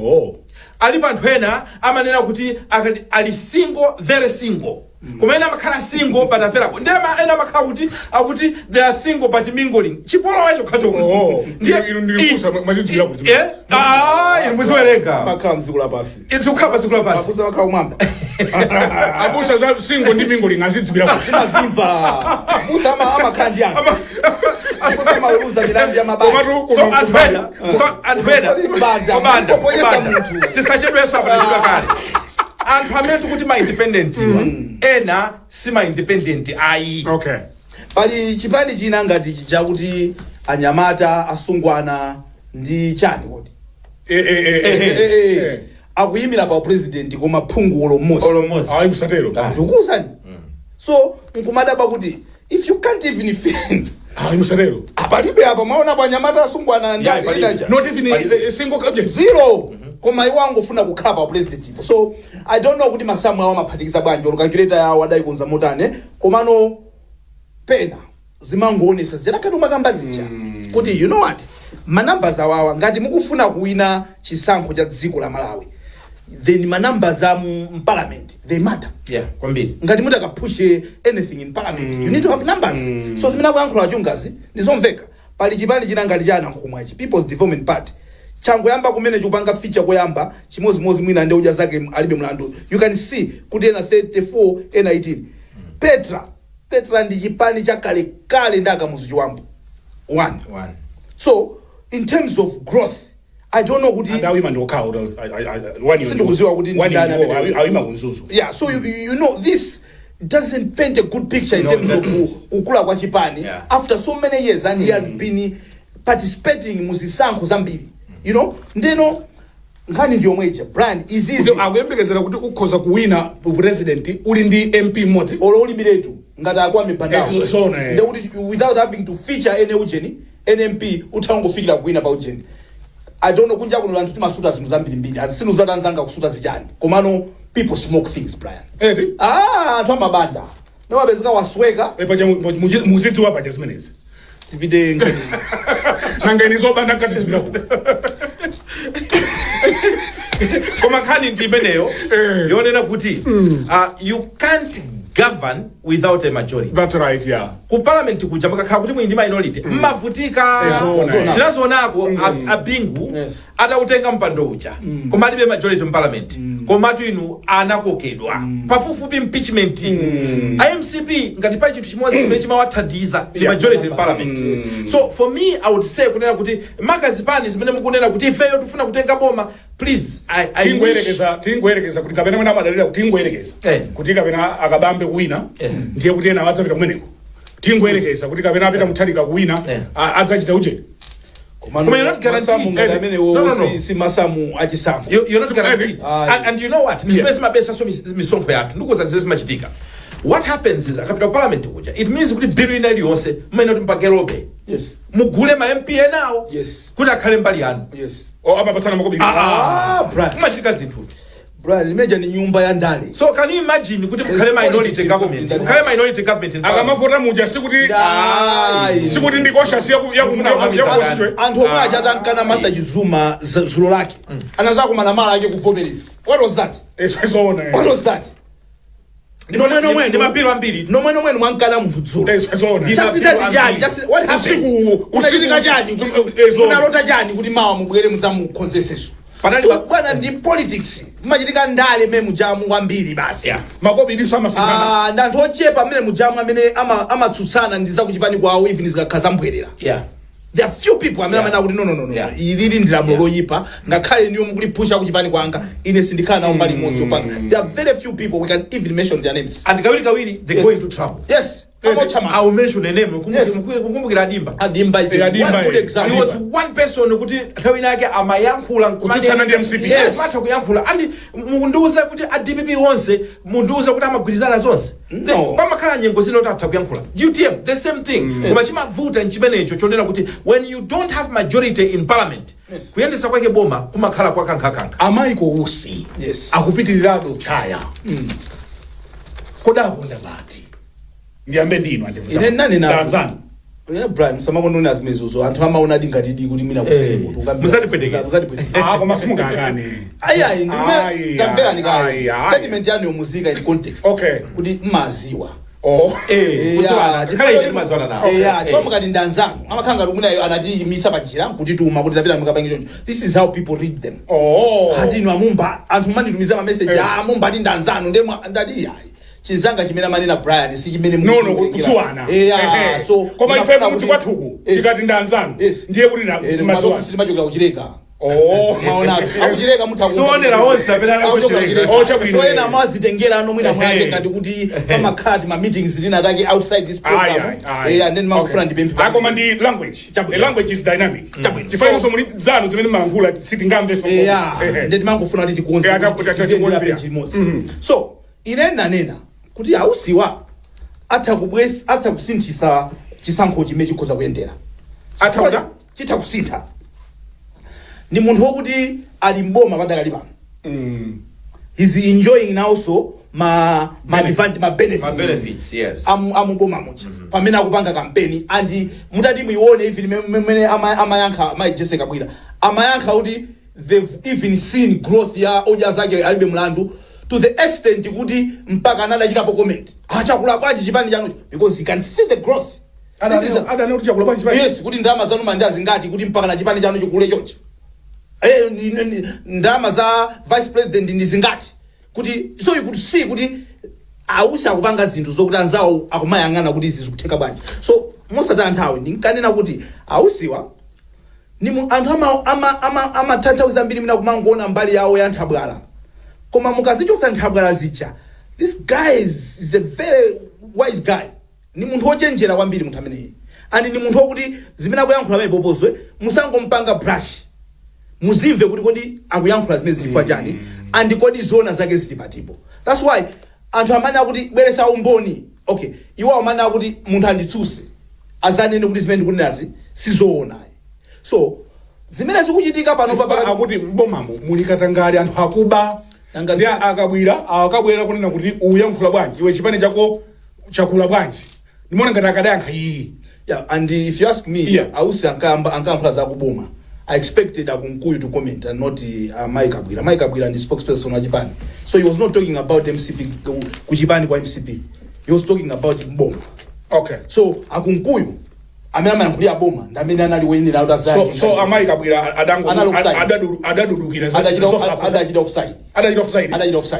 Oh. Ali anthu ena amanena kuti ali single very single Koma ena makhala single but available. Ndema ena makhala kuti akuti they are single but mingling. Chipolo wacho khacho. Ndikusa mazidzira kuti. Inu muziwerenga. Makhala mzikula pasi. Itukhala zikula pasi. Abusa makhala umwamba. Abusa za single ndi mingling azidzira kuti. Mazimva. Abusa amakhala ndi anthu. Abusa maweruza milandi ya mabaya. So Banda. Tisachedwesa abadilika kale. Anthu amene tikuti ma independent ena si ma independent ayi. Okay. Pali chipani china ngati chakuti anyamata asungwana ndi chani kodi. Akuyimira pa president koma phungu olomosi. Ayi kusatero. Ndikuwuzani. So nkumadaba kuti if you can't even defend ayi musatero. Apalibe apa maona pa anyamata asungwana ndi not even single object. Zero. Koma iwango funa kukhala pa president. So I don't know kuti masamu awo maphatikiza bwanji or calculator yawo wadai kunza motane komano pena zimangoonesa zichakati umakamba zija kuti you know what manumbers awawa ngati mukufuna kuwina chisankho cha dziko la Malawi then manumbers am parliament they matter. Yeah, kwambiri. Ngati mutakapushe anything in parliament you need to have numbers. So zimene akuyankhula Chungazi ndizomveka. Pali chipani china ngati chana nkhumwachi People's Development Party chango yamba kumene chupanga feature koyamba chimozi mwina ndio uja zake alibe mlandu. You can see kuti ena 34 ena 18. Petra ndi chipani cha kale ndaka muzichiwambo. One. So in terms of growth I don't know kuti ndawima ndokhawo sindikuziwa kuti ndani awima kunzuzu. Yeah, so you know this doesn't paint a good picture in terms of kukula kwa chipani after so many years and he has been participating muzisankho zambiri. You know, ndeno nkhani ndiyo mweja Brian is easy. Akuyembekezera kuti ukhoza kuwina president uli ndi MP mmodzi uli biletu ngati akwa mipanda. Nde kuti without having to feature any ujeni NMP utangofikira kuwina pa ujeni. I don't know kunja kuno anthu timasuta zinthu zambiri azisinu zatanzanga kusuta zichani komano people smoke things Brian. Anthu amabanda nawabezeka wasweka paja muzitsi wapaja zimenezi tipite nangeni zobanda kazi zibiraku Koma nkhani ndimeneyo yonena kuti you can't govern without a majority. That's right, yeah. Ku parliament kuja makakhala kuti mwindi minority mmavutika. Tinazonako abingu atautenga mpando uja koma alibe majority mu parliament koma tu inu anakokedwa pafufupi impeachment. IMCP ngati pa chinthu chimodzi chimene chimawathandiza majority in parliament. So for me I would say kunena kuti makazipani zimene mukunena kuti ifeyo tifuna kutenga boma please tingwerekeza kuti kapena mwina amadalira kuti tingwerekeza kuti kapena akabambe kuwina ndiye kuti ena wadzapita kumeneko tingwerekeza kuti kapena apita muthalika kuwina adzachita uje. You're not guaranteed. No. Si masamu achisankho. You're not guaranteed. And you know what? Misipesi mabesa so misonko yatu. Ndukuza zezi machitika. What happens is akapita parliament kuja. It means kuti bill ina iliyonse mwena tumpakerobe. Yes. Mugule ma MP nao. Yes. Kuti akhale mbali yanu. Yes. Apa patsana makobi. Brad. Machitika zinthu. Brad, imeja ni nyumba ya ndale. So can you imagine kuti kukhale minority government? Kukhale minority government. Akamavota muja sikuti ndikosha siya yakusitwe. Anthu omwe achatankana Master Chizuma zulo lake. Anazako manamala ake kuvomereza. What was that? What was that? Ndi mapiro ambiri. Nomwe mwankana munthu dzulo. What happened? Usitika jani? Unalota jani kuti mawa mubwere muzamu konseseso. Bwana ndi politics machitika ndale meme mujamu kwambiri basi. Makobi ndiso amasikana. Ndanthu ochepa amene mujamu amene amatsutsana ndiza kuchipani kwawo even zikakhaza mbwerera. There are few people amene amana kuti no. Ilili ndilamo loyipa ngakhale niyo mukulipusha kuchipani kwanga ine sindikana nawo mbali mozi yopanga. There are very few people we can even mention their names. And kawiri they go into trouble. Yes. I'll mention a name. Kukumbukira Adimba is one good example. He was one person kuti tawina yake amayankhula kutsana ndi MCP. Yes, mata kuyankhula. And munduza kuti ADPP wonse munduza kuti amagwirizana zonse. No. Pamakhala nyengo zino tatha kuyankhula. UTM the same thing. Koma chimavuta nchimenecho chonena kuti when you don't have majority in parliament kuyendesa kwake boma kumakhala kwa kankhakhankha. Amaiko Usi. Yes. Akupitirirago chaya. Kodapo ndabati. Ndiambe ndino ine nani na Tanzania Brian samakonona azimezuzo anthu amaona dingati kuti mina kusele mutu Musatipwetekeza. koma simungakane ayi tamverani kai statement yanu yomuzika in context Okay. kuti maziwa Mukati ndanzanu amakhanga lumunayo anati misa panjira kuti tuma kuti tapita mukapange choncho. This is how people read them. Ati inu amumba anthu manditumiza ma message amumba ati ndanzanu ndemwe ndati yayi chinzanga chimene manena Brian si chimene no kutsuwana so koma ife kuti kwathuku chikati ndanzanu ndiye kuti matsofu silimachokera kuchileka maona akuchileka Sionera onse apelana kuchileka. so ena mazitengera ano mwina mwake ngati kuti pamakati ma meetings linatake outside this program and then makufuna ndipemphe koma ndi language a language is dynamic chifukwa so muli zanu zimene mankhula sitingamve so ndi mangofuna kuti tikonze so ine nanena kuti ausiwa atha kusinthisa chisankho chimene chikhoza kuyendera chitha kusintha ni munthu wokuti ali mboma padakali pano he's enjoying also ma benefits, yes. Amuboma mucha pamene akupanga kampeni and mutati muione even mmene amayankha Jessica Bwira amayankha kuti they've even seen growth ya oja zake alibe mlandu to the extent kuti mpaka anadachitapo comment achakula bwanji chipani chanu because he can see the growth. Yes, kuti ndama zanu mandazi ngati kuti mpaka na chipani chanu chikule choncho ndama za Vice President ndizingati kuti so you could see kuti ausi akupanga zinthu zokuti anzawo akumayang'ana kuti izi zikutheka bwanji. So mosata anthawi ndinkanena kuti ausiwa ni anthu amatanthauza ambiri mina kumangoona mbali yawo ya nthabwala koma mukazichosa nthabwala zicha this guy is a very wise guy. Ni munthu wochenjera kwambiri munthu ameneyi and ni munthu wokuti zimene akuyankhula pamene popozwe musangompanga brush muzimve kuti kodi akuyankhula zimene zifwa chani and kodi zona zake zili patipo. That's why anthu amene akuti bweresa umboni okay iwo amene akuti munthu anditsuse azanene kuti zimene ndikunenazi sizoona. So zimene zikuchitika pano papa akuti mbomamo mulikatangale anthu akuba ndi akabwera kunena kuti uyankhula bwanji iwe chipani chako chakula bwanji ndimona ngati akadayankha iyi. Yeah, and if you ask me, ausi ankampula za kuboma. I expected Akunkuyu to comment and not Mike Abwira. Mike Abwira and the spokesperson wa Chipani. So he was not talking about MCP kuchipani kwa MCP. He was talking about Boma. Okay. So Akunkuyu amena mkulia Boma ndamene anali wenira out of that. So Mike Abwira adadurukira adachita offside.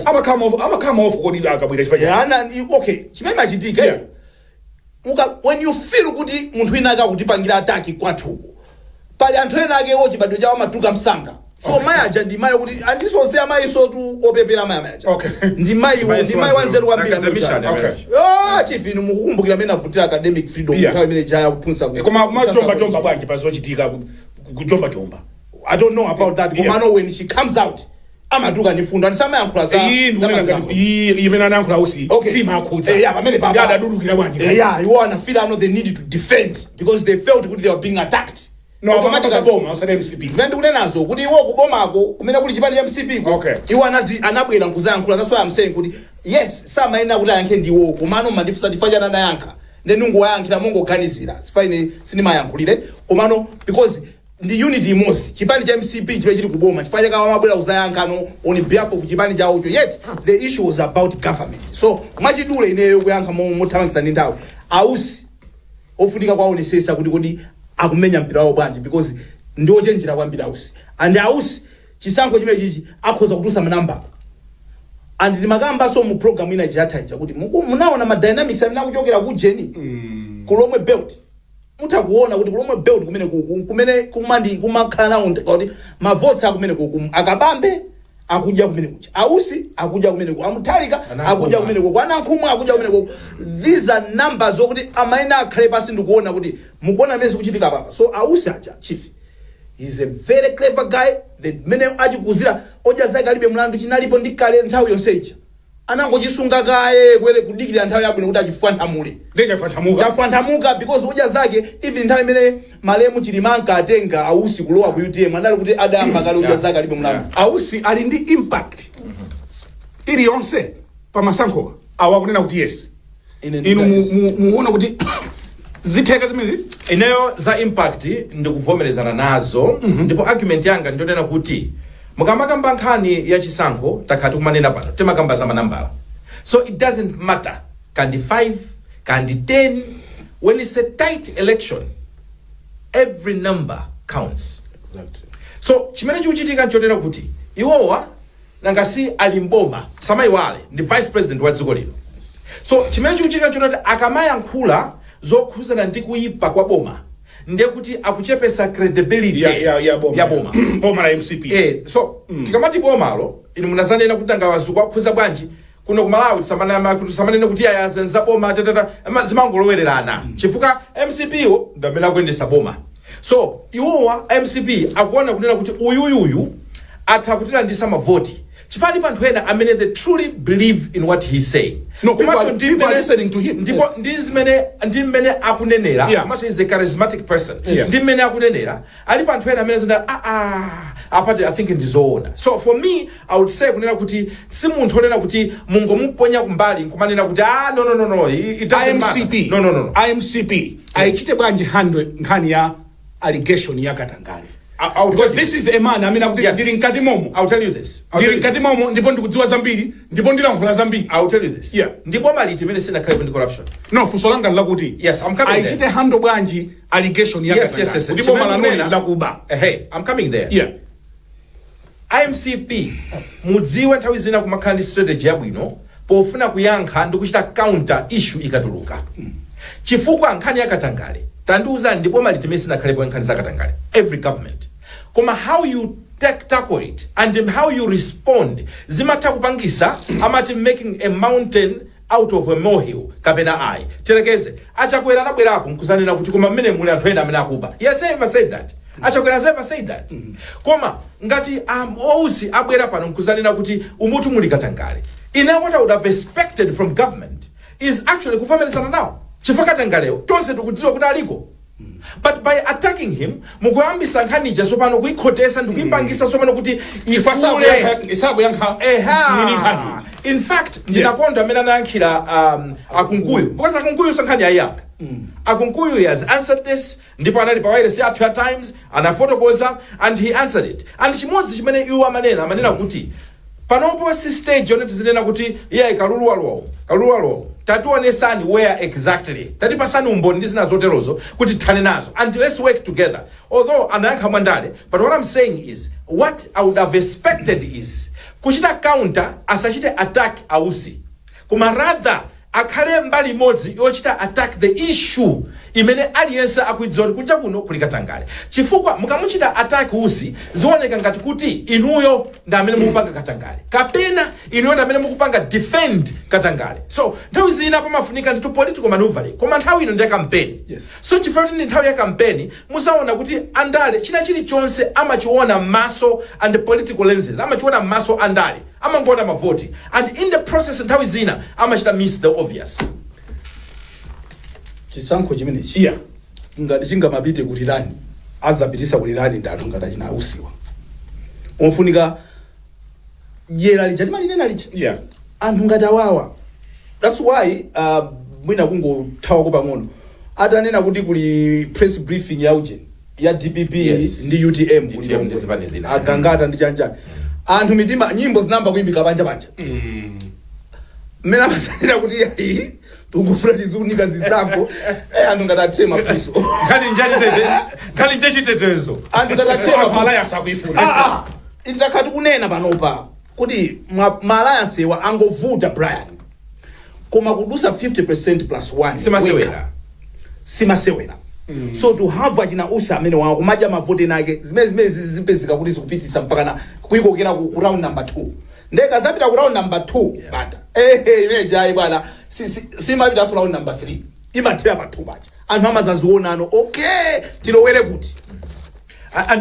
Ama come off kodi Abwira chifanya. Okay, chimene machitika. When you feel kuti munthu ina akutipangira attack kwathu pali anthu ena ake ochibadwe chawo matuka msanga so mayaja ndi mayi kuti andisonse amayi so tu opepera mayaja okay ndi mayi wanzeru kwambiri chief inu mukukumbukira mena vutira academic freedom kama mene jaya kupunsa koma majomba bwanji pazochitika kujomba I don't know about that but no when she comes out amatuka nifundo andisama yankhula za yimena nankula usi sima akhudza pamene papa adadurukira bwanji you wanna feel they need to defend because they felt kuti they were being attacked. No, automatically boma usade MCP. Zvende kunenazo kuti iwo kubomako kumene kuli chipani cha MCP ko. Okay. Iwo anabwera nkuzayankhula. That's why I'm saying kuti yes sama ina kuti ayankhe ndiwo komano mandifusa tifanyana na yankha. Then ungoyankhira mongoganizira. Sifine sinima yankhulire komano because the unity imos chipani cha MCP chipe chili kuboma chifanya kama mabwera uzayankhano on behalf of chipani cha ucho yet the issue was about government. So machidule ineyo kuyankha mothamangisa ndi ndawo. Ausi ofunika kwaonesesa kuti kodi akumenya mpira wawo bwanji because ndio chenjera kwambiri ausi and ausi chisankho chimene chichi akhoza kutusa manamba and ni makamba so mu program ina jataija kuti munaona ma dynamics amene akuchokera ku jeni kulomwe belt mutakuona kuti kulomwe belt kumene kumandi kumakhala kuti ma votes akumene akabambe akuja kumene kucha ausi akuja kumene ku amutalika akuja kumene ku anankhumwe akuja kumene ku these are numbers zokuti amaina akhale pasi ndikuona kuti mukuona mezi kuchitika papa. So ausi acha chief is a very clever guy the mene achikuzira oja zake alibe mlandu chinalipo ndikale nthawi yonsecha anangochisunga kaye kwere kudikira nthawi yabwino kuti achifanthamule chafanthamuka because oja zake even nthawi imene malemu chilimanka atenga ausi kulowa ku UTM anali kuti adamba kale oja zake alibe mlandu. Ausi ali ndi impact ili yonse pa masankho awakunena kuti yes inu muona kuti zitheka zimene ineyo za impact ndikuvomerezana nazo ndipo argument yanga ndionena kuti mukamakamba nkhani ya chisankho takhati kumanena pano timakamba za manambala, so it doesn't matter kandi 5 kandi 10 when it's a tight election every number counts. Exactly. So chimene chikuchitika nchonena kuti iwowa nangasi alimboma samaiwale ndi vice president wa dziko lino. So chimene chikuchitika nchonena kuti akamayankhula zokhuzana ndi kuipa kwa boma ndiye kuti akuchepesa credibility ya boma boma la MCP. So tikamati bomalo inu munazanena kuti angawazuka akhuza bwanji kuno kumalawi tisamanene kuti ayazenza boma zimangolowererana chifukwa MCP wo ndamene akuyendesa boma. So iwowa MCP akuona kunena kuti uyuyuyu atakutilandisa mavoti chifani panthu ena amene they truly believe in what he's saying. No, people are listening to him. Ndipo ndi mmene akunenera komanso is a charismatic person. Ndi mmene akunenera ali panthu ena amene zina apati I think ndizoona. So for me I would say kunena kuti si munthu onena kuti mungomuponya kumbali nkumanena kuti no it doesn't IMCP. matter. No. IMCP aichite bwanji handwe nkhani ya allegation ya Katangale. Because this is a man, I mean, I'll tell you this. Ndipo ndikudziwa zambiri, ndipo ndilankhula zambiri. I'll tell you this. Yeah. Ndipo mali timene sina crime corruption. No, fusolanga lakuti. Yes, I'm coming there. Aichite hando bwanji allegation ya Katangale. Yes. Ndipo malanoni lakuba. Hey, I'm coming there. Yeah. IMCP mudziwe nthawi zina kumakhala ndi strategy yabwino pofuna kuyankha ndi kuchita counter issue ikatuluka. Chifukwa nkhani ya Katangale tandiuza ndipo mali timene sina khalepo nkhani za Katangale. Every government. Koma how you tackle it and how you respond zimatha kupangisa amati making a mountain out of a molehill kapena ayi cherekeze achakwera anabwerapo nkuzanena kuti koma mmene muli anthu ena amene akuba. Yes, I ever said that. Achakwera never said that. Koma ngati Usi abwera pano nkuzanena kuti umutu muli Katangale, what I would have expected from government is actually kuvomerezana nawo chifukwa Katangaleyo tonse tikudziwa kuti aliko. But by attacking him mukuyambisa nkhani sopano kuikhotesa ndikuipangisa sopano kuti in fact ndinakonda amene anayankhira akunkuyu because akunkuyu sankhani yayankha. Akunkuyu has answered this ndipo anali pa wireless ya Times anafotokoza and he answered it. And chimodzi chimene iwo amanena kuti panopo si stage yoneti zinena kuti kaluluwaluwawo tatuonesani where exactly tatipasani umboni ndi zina zoterozo kuti tithane nazo and let's work together. Although anayankha mwandale, but what I'm saying is what I would have expected is kuchita counter asachite attack Usi koma rather akhale mbali imodzi yochita attack the issue imene aliyense akuidziwa kunja kuno kuli Katangale. Chifukwa mukamuchita attack Usi zioneka ngati kuti inuyo ndi amene mukupanga Katangale kapena inuyo ndi amene mukupanga defend Katangale. So nthawi zina pamafunika ndi political maneuvering koma nthawi ino ndi campaign. Yes. So chifukwa ndi nthawi ya campaign muzaona kuti andale china chilichonse amachiona maso and political lenses amachiona maso andale amangona mavoti and in the process nthawi zina amachita miss the obvious. Chisankho chimenechi ngati chingamapite kuti lani azapitisa kuti lani ndi anthu ngati achina Usiwa ofunika jera lija timalinena lija anthu ngati awawa. That's why mwina kungothawa pang'ono atanena kuti kuli press briefing ya uje ya DPP ndi UTM agangata ndi chanjani anthu mitima nyimbo zinamba kuimbika panja mmene amasanira kuti yayi tukufuna tizunika zisankho anthu ngatatema piso khali njechitetezo anthu ngatatema malaya sakuifuna inzakhati kunena panopa kuti malaya wa angovuta Brian koma kudusa 50% plus 1 simasewera. So to have achina Usi amene wako kumadya mavote nake zimene zipezeka kuti zikupitisa mpaka na kuikokera ku round number 2 ndeka zapita ku round number 2 Banda imejayi bwana simapita so round number 3 imathera pa 2 bacha anthu amazaziona ano okay tilowere kuti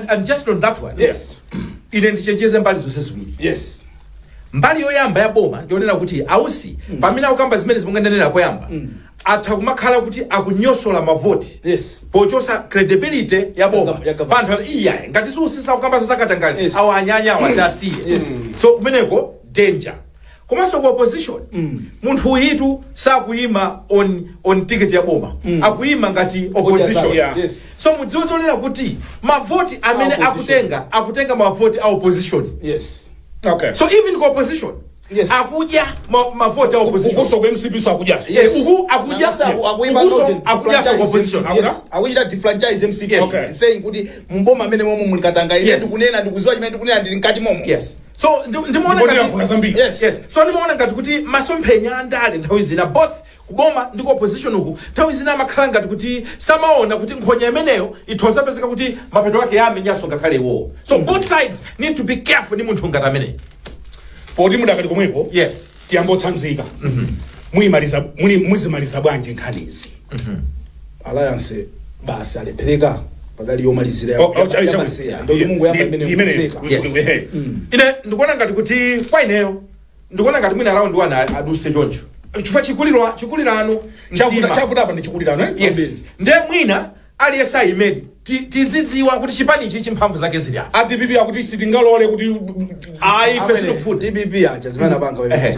and just on that one. Yes. Ine ndichenjeze mbali zonse ziwiri. Yes. Mbali yoyamba ya boma ndionena kuti Usi pamene akukamba zimene zimunganenera koyamba athakumakhala kuti akunyosola mavoti. Yes. Pochosa credibility ya boma panthu iyaye ngati siusisa kukamba za Katangale awanyanya watasiye. So kumeneko danger komanso ku opposition munthu uyitu sakuyima on ticket ya boma akuyima ngati opposition so mudziwe zonena kuti mavoti amene akutenga mavoti a opposition Okay. so even ku opposition akudya mavoti a opposition ukuso ku MCP so akudya akudya so opposition akuita defranchise MCP saying kuti mboma amene momwe mulikatanga ine ndikunena ndikuziwa chimene ndikunena ndili nkati momwe so ndimaona ngati kuti masomphenya andale nthawi zina both kuboma ndi ku opposition uku nthawi zina amakhala ngati kuti samaona kuti nkhonya imeneyo ithoza pezeka kuti mapeto ake yamenyanso ngakhale iwowo so both sides need to be careful ndi munthu ngati amene poti mudakali komwepo tiyambotsanzika muzimaliza bwanji nkhanizi alliance basi alepeleka pakali yomalizira ndio Mungu yapa imene ine ndikuona ngati kuti kwa ineyo ndikuona ngati mwina round 1 aduse choncho chifukwa chikulirano chavuta apa ndi chikulirano ndiye mwina aliyesa ayimedi tizidziwa kuti chipani ichi chimphamvu zake zili apa DPP akuti sitingalole kuti ife sikufuta DPP acha zimana banga wewe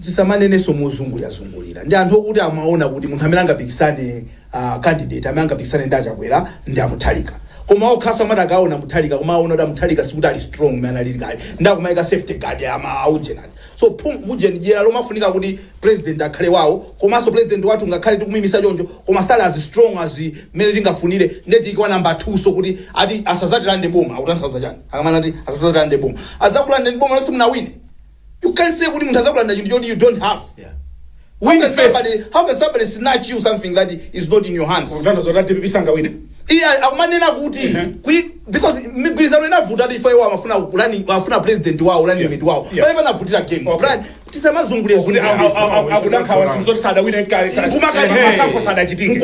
tisamanene somuzungulira ndi anthu okuti amaona kuti munthu amene angapikisane candidate amene angapikisane ndachakwera ndi amuthalika koma okhasa amati akaona muthalika koma aona kuti amuthalika sikuti ali strong mene alili kale ndakumayika safety guard ya aujenati so vujeni jera lomafunika kuti president akhale wawo komanso president wathu ngakhale tikumimisa choncho koma sala as strong as mene tingafunire ndeti ikawa number 2 so kuti ati asazatirande boma akutanthauza chani akamana ati asazatirande boma azakulande boma lonse munawine. You can't say kuti munthu azakulanda chinthu you don't have. How can somebody snatch you something that is not in your hands? Akumanena kuti because migwirizano inavuta ati ife wafuna president wawo running mate wawo pale panavutira game brand tisamazungulira kuti akudankhawa sizoti sada wine kale sada chitingi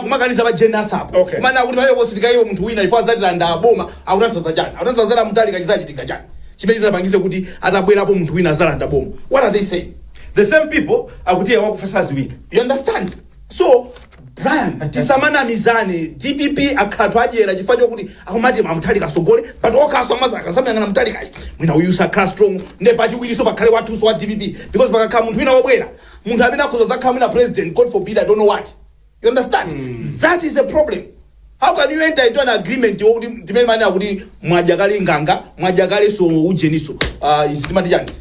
kumakaniza bajena sapo mana kuti bayo bositika iwo munthu wina ifa zatilanda aboma akutanthauza chani akutanthauza zala mutalika chizachitika chani chimene pangize kuti atabwerapo munthu wina azalanda boma. What are they saying? The same people akuti wakufasa week. You understand? So Brian, tisamana mizane DPP akhatwa ajera chifukwa kuti akumati amuthalika sogole but okhaso amazaka samyangana muthalika mwina uyusa class strong nde pachiwiriso pakhale wathu so wa DPP because pakakhala munthu wina wabwera munthu amene akhoza zakhala mwina president God forbid I don't know what. You understand? That is a problem. How can you enter into an agreement wokuti timene mane akuti mwajakale nganga mwajakale so ujeniso isitimati chani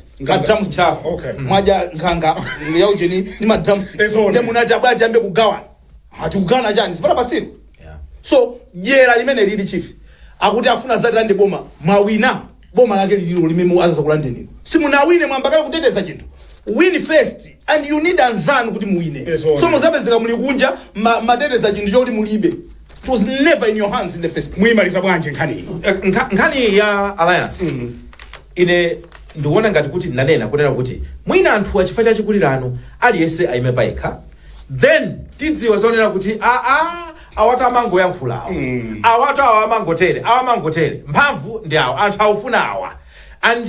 drums chaff mwaja nganga ya ujeni ni ma drums nde munati abwaje ambe kugawana ati kugawana chani sipata pasino so jera limene lili chief akuti afuna zatirande boma mawina boma lake lilo limene azaza kulande nini simunawine mwambakale kuteteza chinthu win first and you need anzanu kuti muwine so muzapezeka muli kunja mateteza chinthu choti mulibe. It was never in your hands in the first place. Muimaliza bwanje nkhani ya alliance ine ndikuona ngati kuti nanena kunena kuti mwina anthu achifukwa cha chikulirano aliyese aime paikha then tidziwa zonena kuti awatu amangoyankhulawo awatu awamangotere mphamvu ndi awo anthu awufuna awa and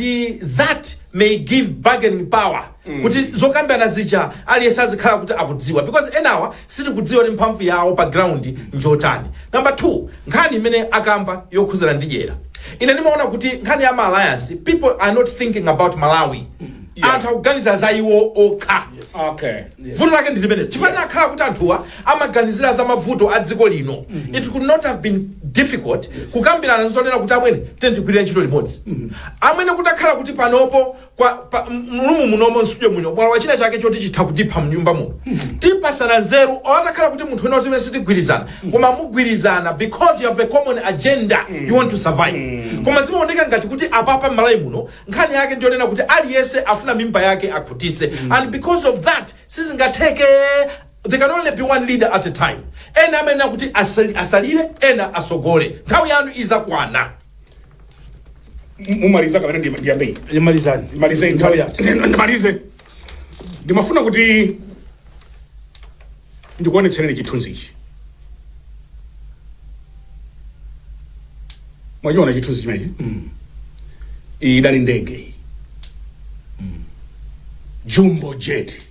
that may give bargaining power kuti zokambirana zija aliyese azikhala kuti akudziwa because enawa sitikudziwa ni mphamvu yawo pa ground njotani. Number 2 nkhani imene akamba yokhuzana ndi jera ine ndimaona kuti nkhani ya alliance people are not thinking about Malawi anthu akuganiza za iwo okha vuto lake ndi limene chifukwa akhala kuti anthuwa amaganizira za mavuto a dziko lino it could not have been difficult kukambirana nzonena kuti amwene tendigwirira ntchito limodzi amwene kuti akhala kuti panopo mulumu munomo nsudyo muno mwala wachina chake choti chitha kutipha mnyumba muno tipasana nzeru atakhala kuti munthu wena timene sitigwirizana koma mugwirizana because you have a common agenda you want to survive koma zimaoneka ngati kuti apapa Malawi muno nkhani yake ndionena kuti aliyese afuna mimba yake akhutise and because of that sizingateke there can only be one leader at a time ena amene kuti asalire ena asogole nthawi yanu izakwana. Mumaliza kamene ndiyambe malize ndimafuna kuti ndikuonetsereni chithunzi ichi mwachiona chithunzi chimenechi idali ndege jumbo jet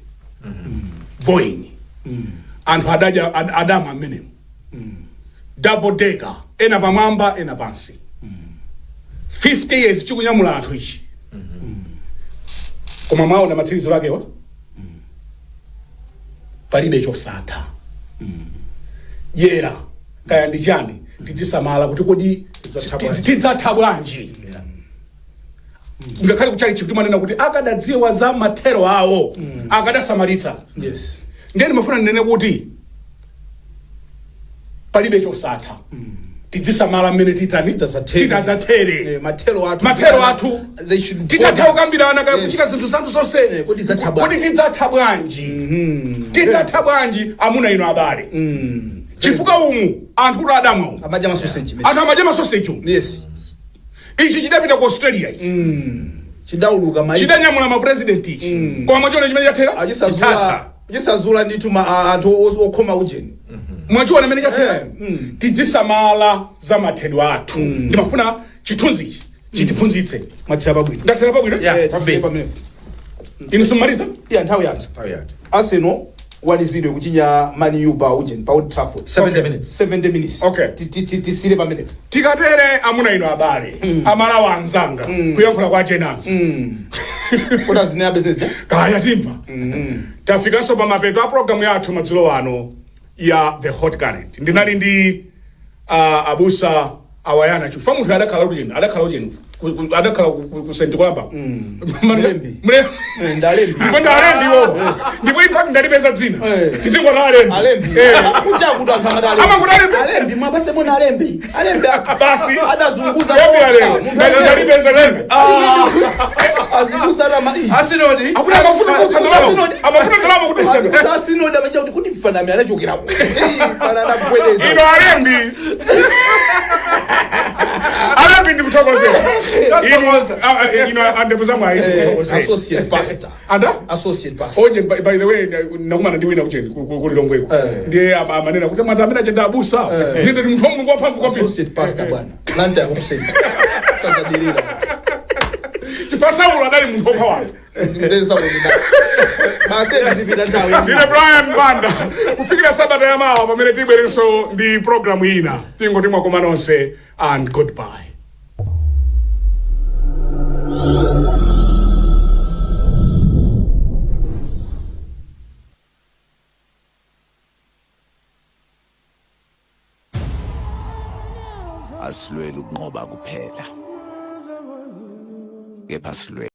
Boeing anthu adama amenemo double decker ena pamwamba ena pansi 50 years chikunyamula anthu ichi koma maona matsirizo lakewa palibe chosatha yera kaya ndi chani tidzisamala kuti kodi tidzatha bwanji ngakhale kuchali chikuti manena kuti akadadziwa za mathero awo akadasamalitsa yes ndeni mafuna nene kuti palibe chosatha tidzisamala mmene titadzathere mathero athu they should titatha kukambirana kaya kuchita zinthu zanthu zonse kuti tidzatha bwanji tidzatha bwanji amuna ino abale chifukwa umu anthu kuti adamwa umu anthu amadya masoseji yes ichi chidapita ku Australia chidauluka mai chidanyamula ma president ichi koma mwachiona chimene chathera achisazula ndithu anthu okhoma ujeni mwachiona mmene chathera tidzisamala za mathedwe athu ndimafuna chithunzi ichi chitiphunzitse mathera pabwino ndathera pabwino pamene ino sumaliza nthawi yatha Arsenal walizidwe kuchinya Man U pa ujeni pa Old Trafford 70 minutes okay tisire pamene tikatere amuna ino abale amalawa anzanga kuyankhula kwa jenanso kota zina business kaya timva tafikanso pa mapeto a program yathu madzulo ano ya the hot current ndinali ndi abusa awayana chifukwa munthu adakhala ujeni adakhala kusenti kulamba mlembi ndipo ndalembiwo ndipo impact ndalipeza dzina tizingwa na alembi kuja kuda anthu amakuti alembi mwapase mona alembi basi adazunguza ndalipeza lembi azunguza rama Asinodi akuti amafuna kalama kuti asinodi amajia kuti mfanami anachokera fana na kubweleza ino alembi ndikutokozera andevuza mwayi associate pastor oje by the way nakumana ndi wina kucheni kulilongweko ndiye amanena kuti mwanthu amene achenda abusa ndinde ndi munthu wa Mulungu wamphamvu kwambiri associate pastor bwana landa ya kusenta sasa dirira Saulo adali munthu wophawayo ndeni Saulo ndine Brian Banda kufikira Sabata ya mawa pamene tibwerenso ndi programu ina tingoti mwakoma nonse and goodbye. Asilwela ukunqoba kuphela kepha silwe